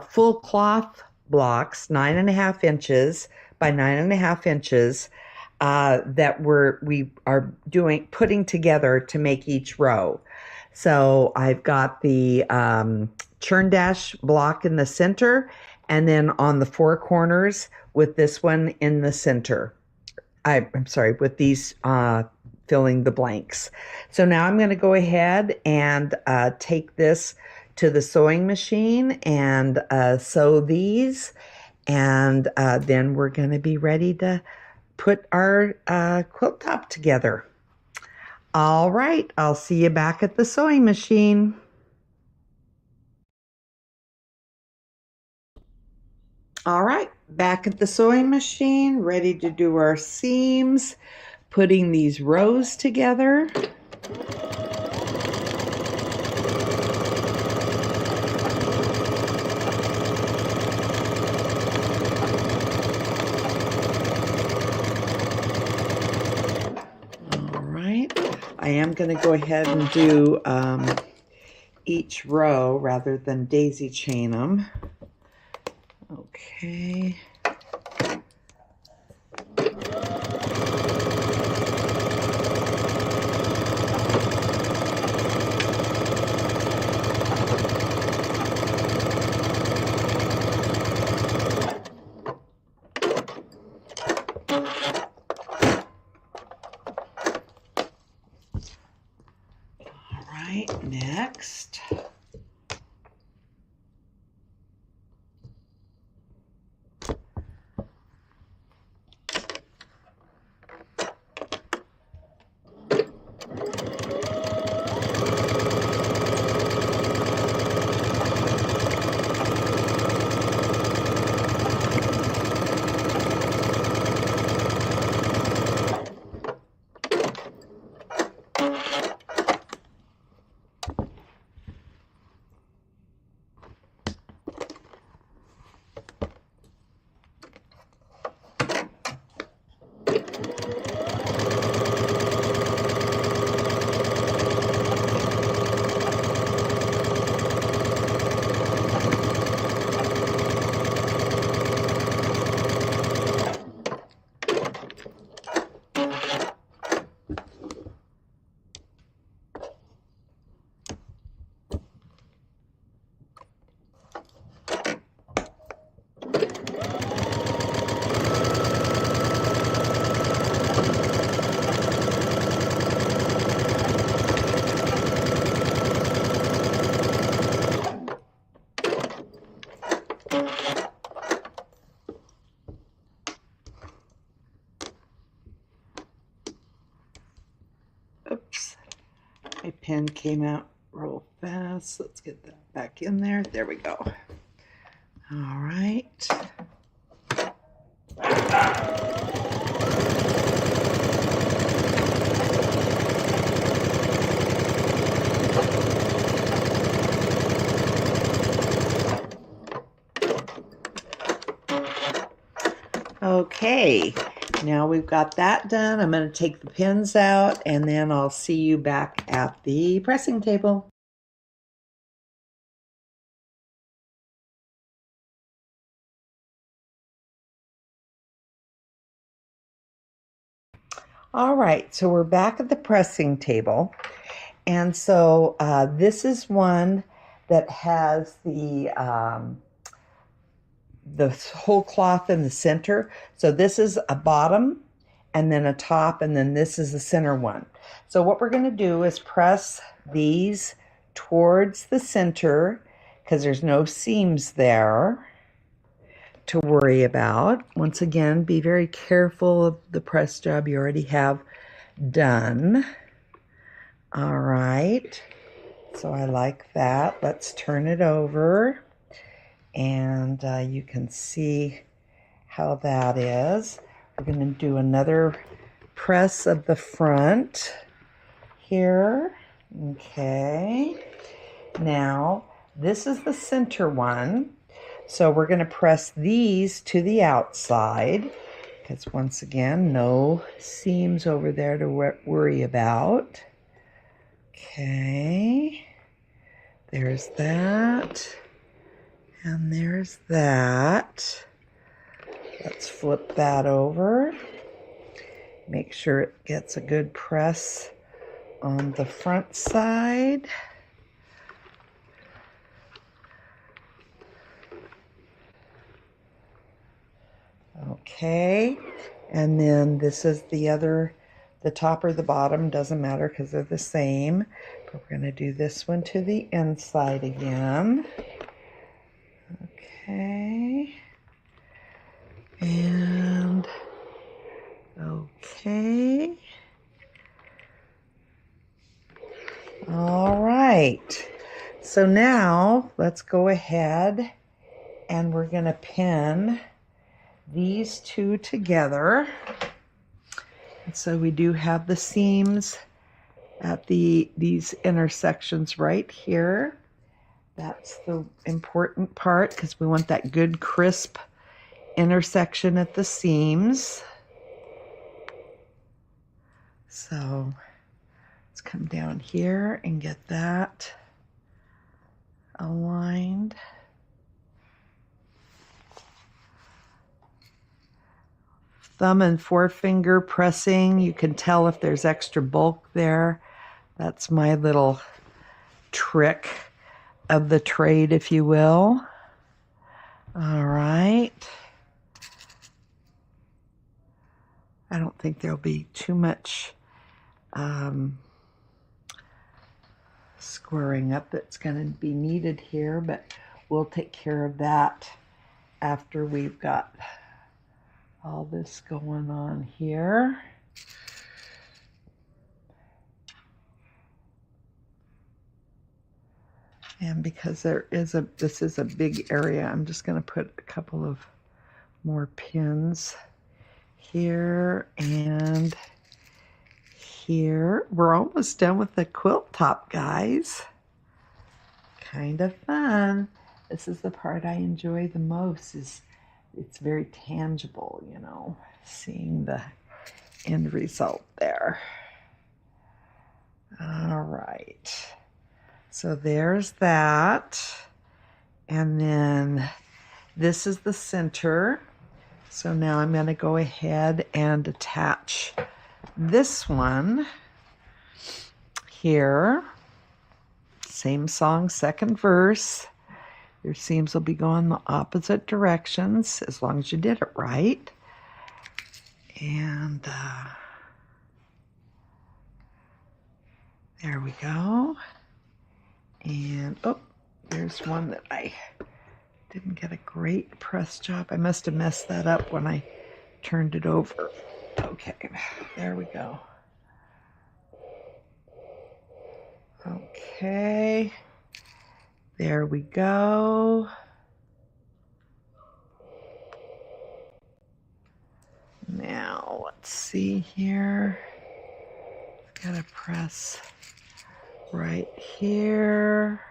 full cloth blocks, 9.5 inches by 9.5 inches, that we are putting together to make each row. So I've got the Churn Dash block in the center, and then on the four corners with this one in the center. I'm sorry, with these filling the blanks. So now I'm going to go ahead and take this to the sewing machine and sew these, and then we're going to be ready to put our quilt top together. All right, I'll see you back at the sewing machine. All right, back at the sewing machine, ready to do our seams, putting these rows together. All right, I am going to go ahead and do each row rather than daisy chain them. Okay. All right, next. Oops, my pen came out real fast. Let's get that back in there. There we go. All right. Okay, now we've got that done. I'm going to take the pins out, and then I'll see you back at the pressing table. All right, so we're back at the pressing table. And so this is one that has the whole cloth in the center. So this is a bottom and then a top, and then this is the center one. So what we're going to do is press these towards the center because there's no seams there to worry about. Once again, be very careful of the press job you already have done. All right, so I like that. Let's turn it over. and you can see how that is. We're going to do another press of the front here. Okay. Now, this is the center one. So we're going to press these to the outside, because once again, no seams over there to worry about. Okay. There's that. And there's that. Let's flip that over. Make sure it gets a good press on the front side. Okay, and then this is the top or the bottom, doesn't matter because they're the same. But we're going to do this one to the inside again. Okay, and okay. All right, so now let's go ahead and we're going to pin these two together. And so we do have the seams at these intersections right here. That's the important part because we want that good crisp intersection at the seams. So let's come down here and get that aligned. Thumb and forefinger pressing. You can tell if there's extra bulk there. That's my little trick of the trade, if you will. All right. I don't think there'll be too much squaring up that's going to be needed here, but we'll take care of that after we've got all this going on here. And because this is a big area, I'm just going to put a couple of more pins here and here. We're almost done with the quilt top, guys. Kind of fun. This is the part I enjoy the most. It's very tangible, you know, seeing the end result there. All right. So there's that. And then this is the center. So now I'm going to go ahead and attach this one here. Same song, second verse. Your seams will be going the opposite directions as long as you did it right. And there we go. And oh, there's one that I didn't get a great press job. I must have messed that up when I turned it over. Okay, there we go. Okay, there we go. Now, let's see here. Gotta press right here.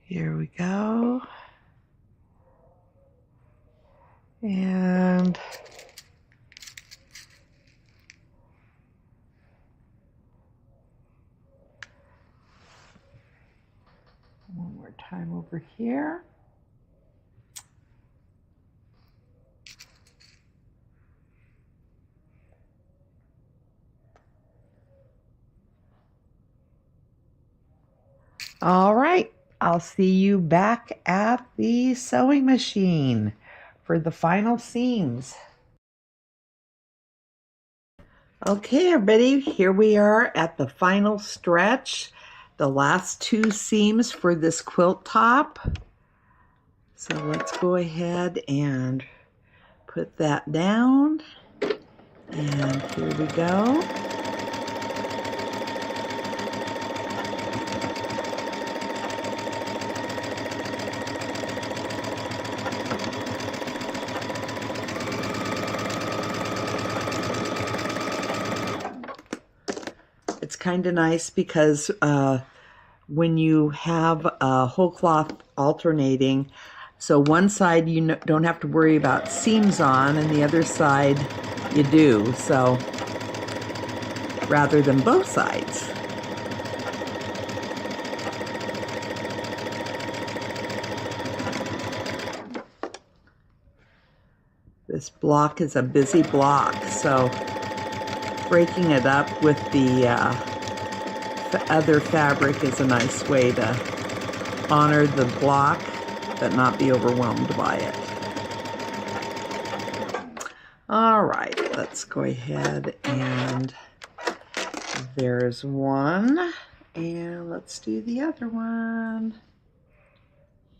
Here we go. And one more time over here. All right, I'll see you back at the sewing machine for the final seams. Okay, everybody, here we are at the final stretch, the last two seams for this quilt top. So let's go ahead and put that down. And here we go. It's kind of nice because when you have a whole cloth alternating, so one side you don't have to worry about seams on, and the other side you do, so rather than both sides. This block is a busy block, so breaking it up with the other fabric is a nice way to honor the block but not be overwhelmed by it. All right, let's go ahead and there's one, and let's do the other one.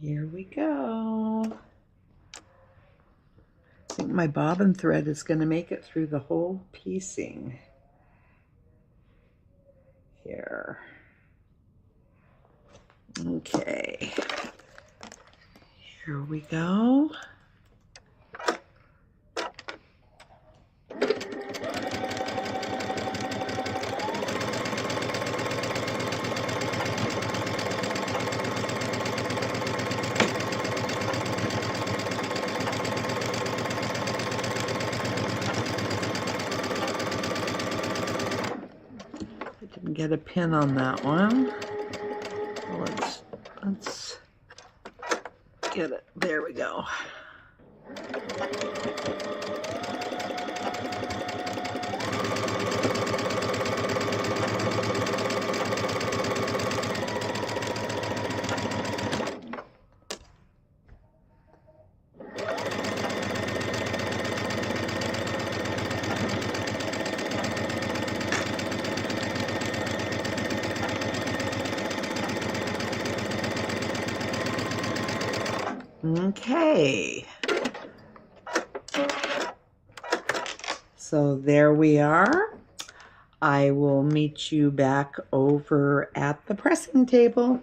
Here we go. I think my bobbin thread is going to make it through the whole piecing. Here. Okay. Here we go. Didn't get a pin on that one. Let's get it. There we go. Okay, so there we are. I will meet you back over at the pressing table.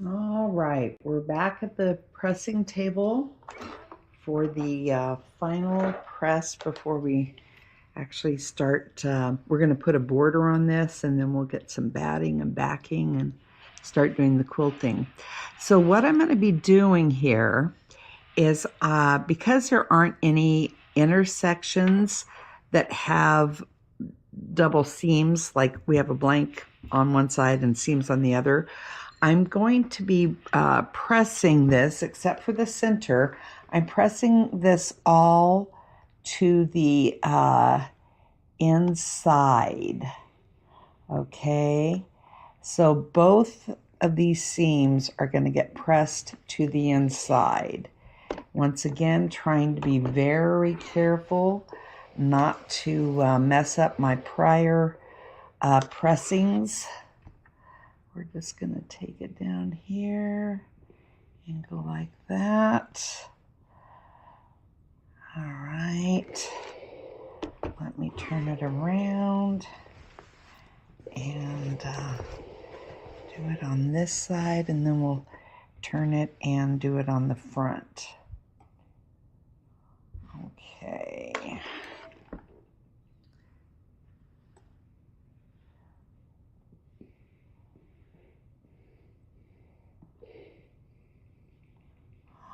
All right, we're back at the pressing table for the final press before we actually start. We're going to put a border on this, and then we'll get some batting and backing and start doing the quilting. So what I'm going to be doing here is because there aren't any intersections that have double seams, like we have a blank on one side and seams on the other, I'm going to be pressing this, except for the center. I'm pressing this all to the inside. Okay, so both of these seams are going to get pressed to the inside. Once again, trying to be very careful not to mess up my prior pressings. We're just going to take it down here and go like that. All right, let me turn it around and do it on this side, and then we'll turn it and do it on the front. Okay.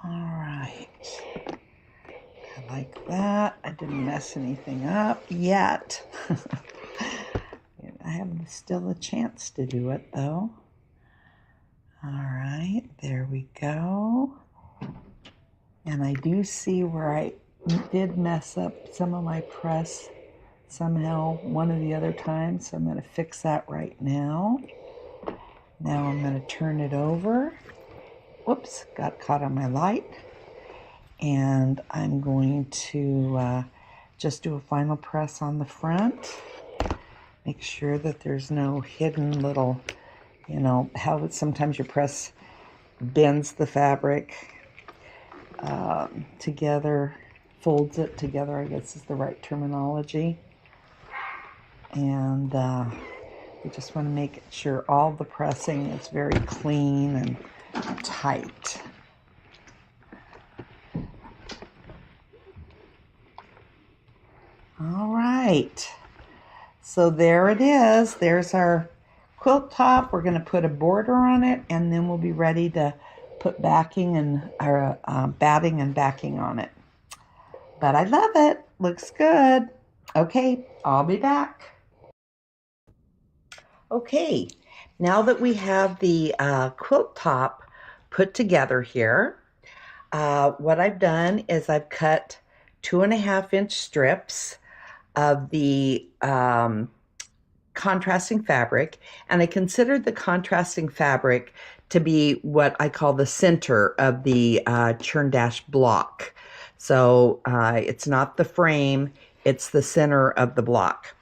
All right. I like that. I didn't mess anything up yet. I have still a chance to do it though. All right, there we go. And I do see where I did mess up some of my press somehow one of the other times, so I'm going to fix that right now. Now I'm going to turn it over. Whoops, got caught on my light. And I'm going to just do a final press on the front. Make sure that there's no hidden little, you know, how sometimes your press bends the fabric together, folds it together, I guess is the right terminology. And we just want to make sure all the pressing is very clean and tight. All right, so there it is. There's our quilt top. We're going to put a border on it, and then we'll be ready to put backing and our batting and backing on it. But I love it. Looks good. Okay, I'll be back. Okay, now that we have the quilt top put together here, what I've done is I've cut 2.5-inch strips of the contrasting fabric, and I considered the contrasting fabric to be what I call the center of the Churn Dash block. So it's not the frame, it's the center of the block.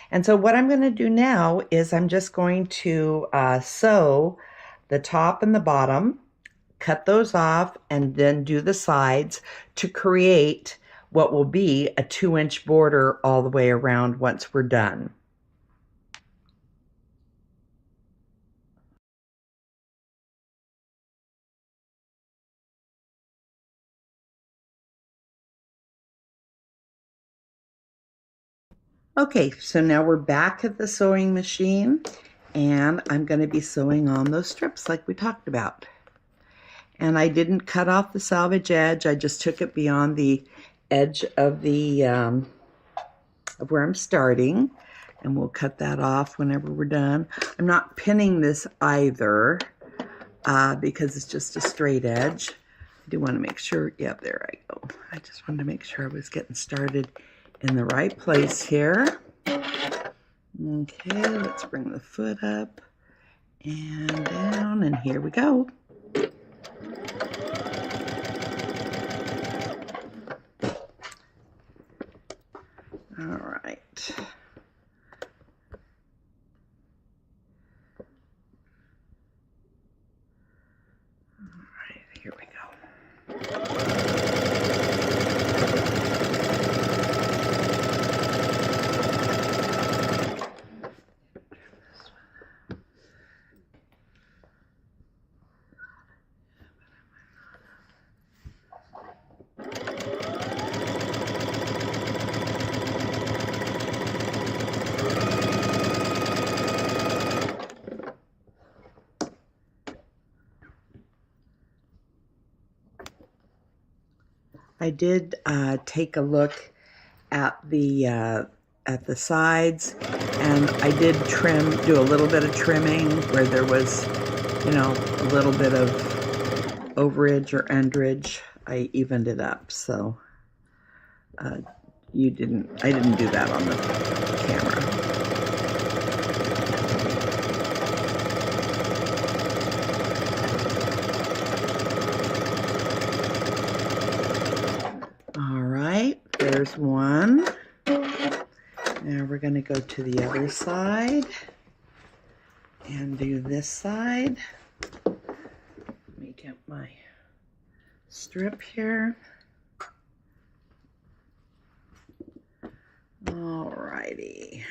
And so what I'm going to do now is I'm just going to sew the top and the bottom, cut those off, and then do the sides to create what will be a 2-inch border all the way around once we're done. Okay, so now we're back at the sewing machine, and I'm going to be sewing on those strips like we talked about. And I didn't cut off the salvage edge, I just took it beyond the edge of the of where I'm starting, and we'll cut that off whenever we're done. I'm not pinning this either because it's just a straight edge. I do want to make sure, yep, there I go. I just wanted to make sure I was getting started in the right place here. Okay, let's bring the foot up and down, and here we go. All right. All right, here we go. I did take a look at the sides, and I did do a little bit of trimming where there was, you know, a little bit of overage or underage. I evened it up, so I didn't do that on the camera. There's one. Now we're going to go to the other side and do this side. Let me get my strip here. Alrighty.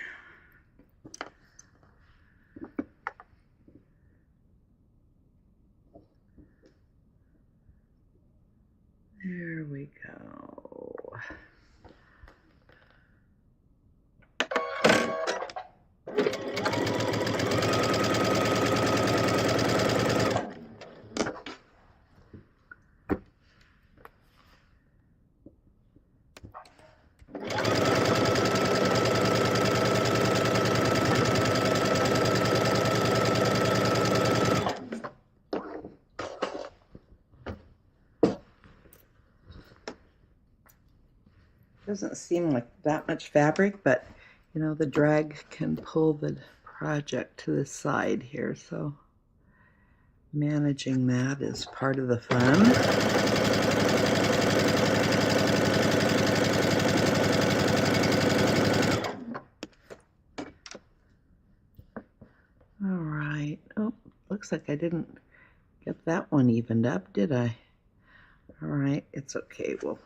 There we go. Doesn't seem like that much fabric, but you know, the drag can pull the project to the side here, so managing that is part of the fun. looks like I didn't get that one evened up, did I? All right, it's okay. We'll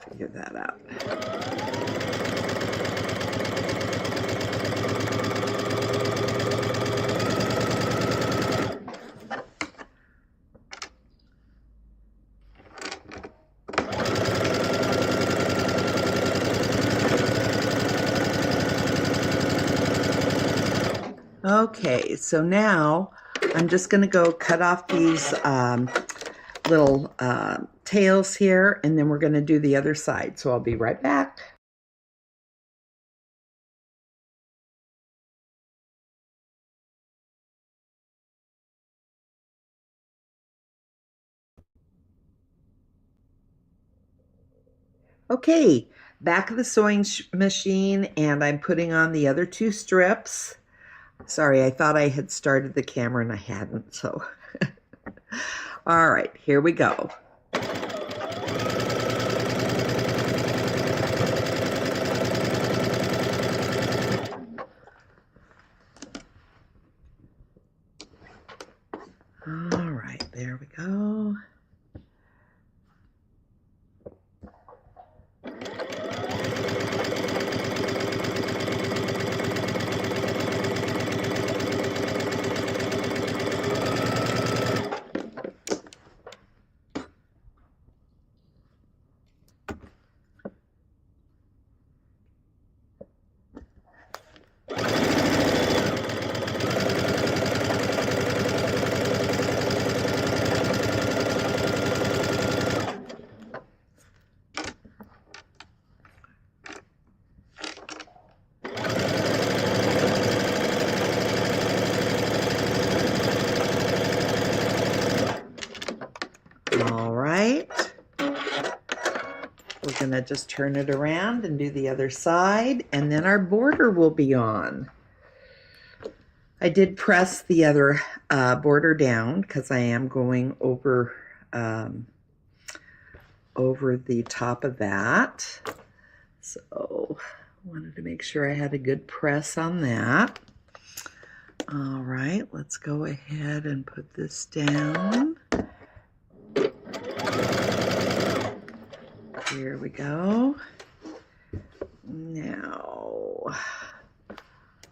figure that out. Okay, so now I'm just going to go cut off these little tails here, and then we're going to do the other side. So I'll be right back. Okay, back of the sewing machine, and I'm putting on the other two strips. Sorry, I thought I had started the camera and I hadn't, so. All right, here we go. All right, there we go. All right, we're going to just turn it around and do the other side, and then our border will be on. I did press the other border down because I am going over over the top of that. So I wanted to make sure I had a good press on that. All right, let's go ahead and put this down. Here we go. Now,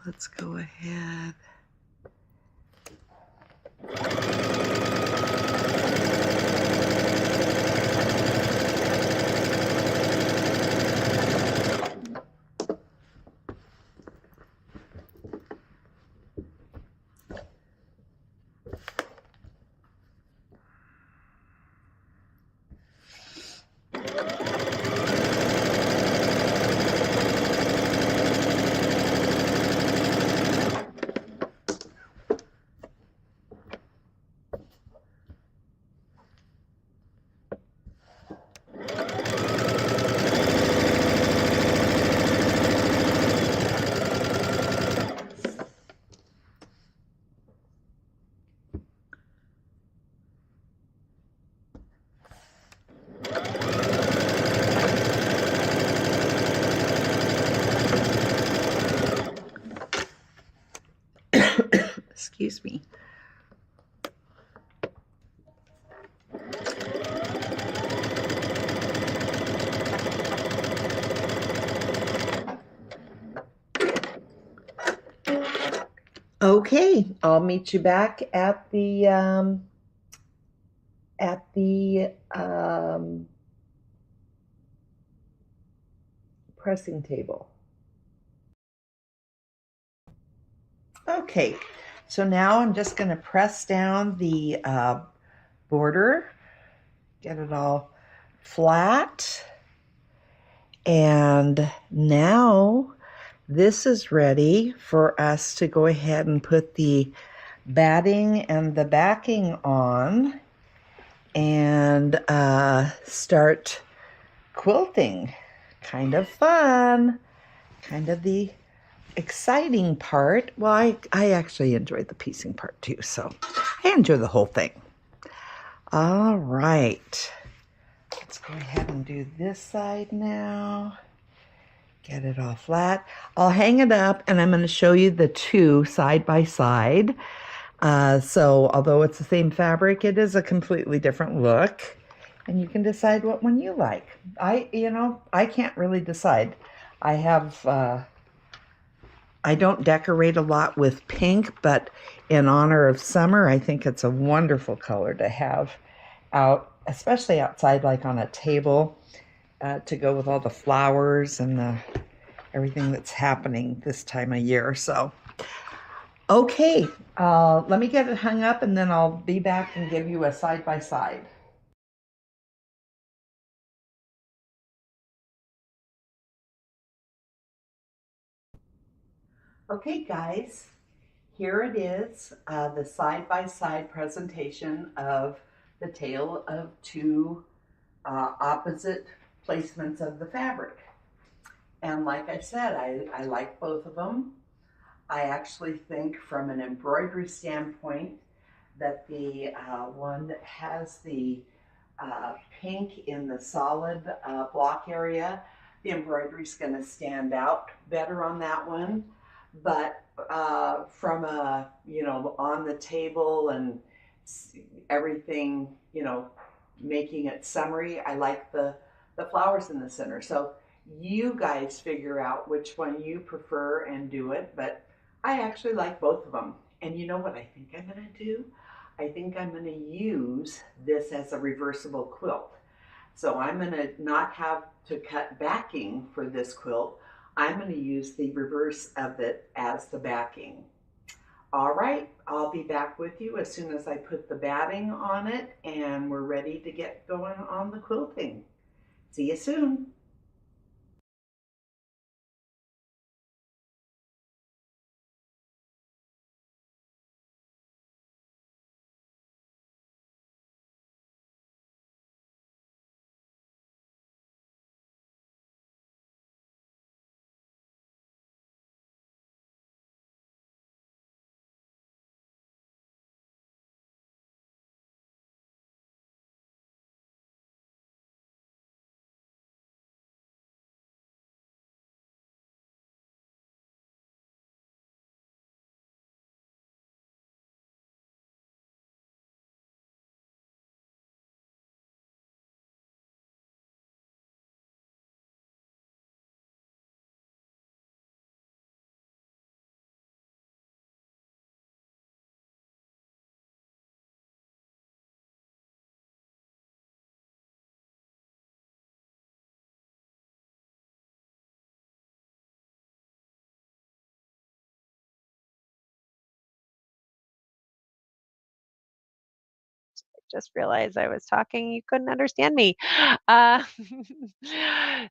let's go ahead. Excuse me. Okay, I'll meet you back at the pressing table. Okay, so now I'm just going to press down the border, get it all flat, and now this is ready for us to go ahead and put the batting and the backing on and start quilting. Kind of fun, kind of the exciting part. Well, I actually enjoyed the piecing part too, so I enjoy the whole thing. All right, let's go ahead and do this side now. Get it all flat. I'll hang it up and I'm going to show you the two side by side. So although it's the same fabric, it is a completely different look, and you can decide what one you like. I can't really decide. I have I don't decorate a lot with pink, but in honor of summer, I think it's a wonderful color to have out, especially outside, like on a table, to go with all the flowers and everything that's happening this time of year. So, okay, let me get it hung up and then I'll be back and give you a side by side. Okay, guys, here it is, the side-by-side presentation of the tale of two opposite placements of the fabric. And like I said, I like both of them. I actually think from an embroidery standpoint that the one that has the pink in the solid block area, the embroidery is going to stand out better on that one. But from a, on the table and everything, making it summery, I like the flowers in the center. So you guys figure out which one you prefer and do it. But I actually like both of them. And you know what I think I'm going to do? I think I'm going to use this as a reversible quilt. So I'm going to not have to cut backing for this quilt. I'm going to use the reverse of it as the backing. All right, I'll be back with you as soon as I put the batting on it and we're ready to get going on the quilting. See you soon. Just realized I was talking, you couldn't understand me. Uh,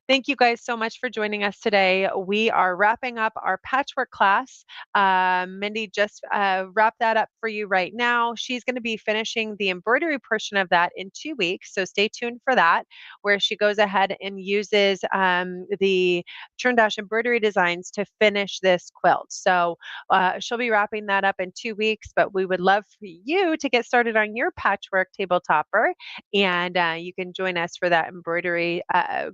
thank you guys so much for joining us today. We are wrapping up our patchwork class. Mendy just wrapped that up for you right now. She's going to be finishing the embroidery portion of that in 2 weeks, so stay tuned for that, where she goes ahead and uses the Churn Dash embroidery designs to finish this quilt. So she'll be wrapping that up in 2 weeks, but we would love for you to get started on your patchwork table topper. And you can join us for that embroidery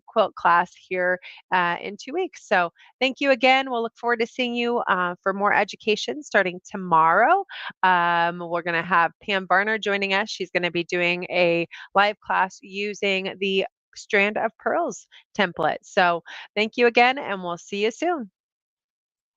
quilt class here in 2 weeks. So thank you again. We'll look forward to seeing you for more education starting tomorrow. We're going to have Pam Barner joining us. She's going to be doing a live class using the Strand of Pearls template. So thank you again, and we'll see you soon.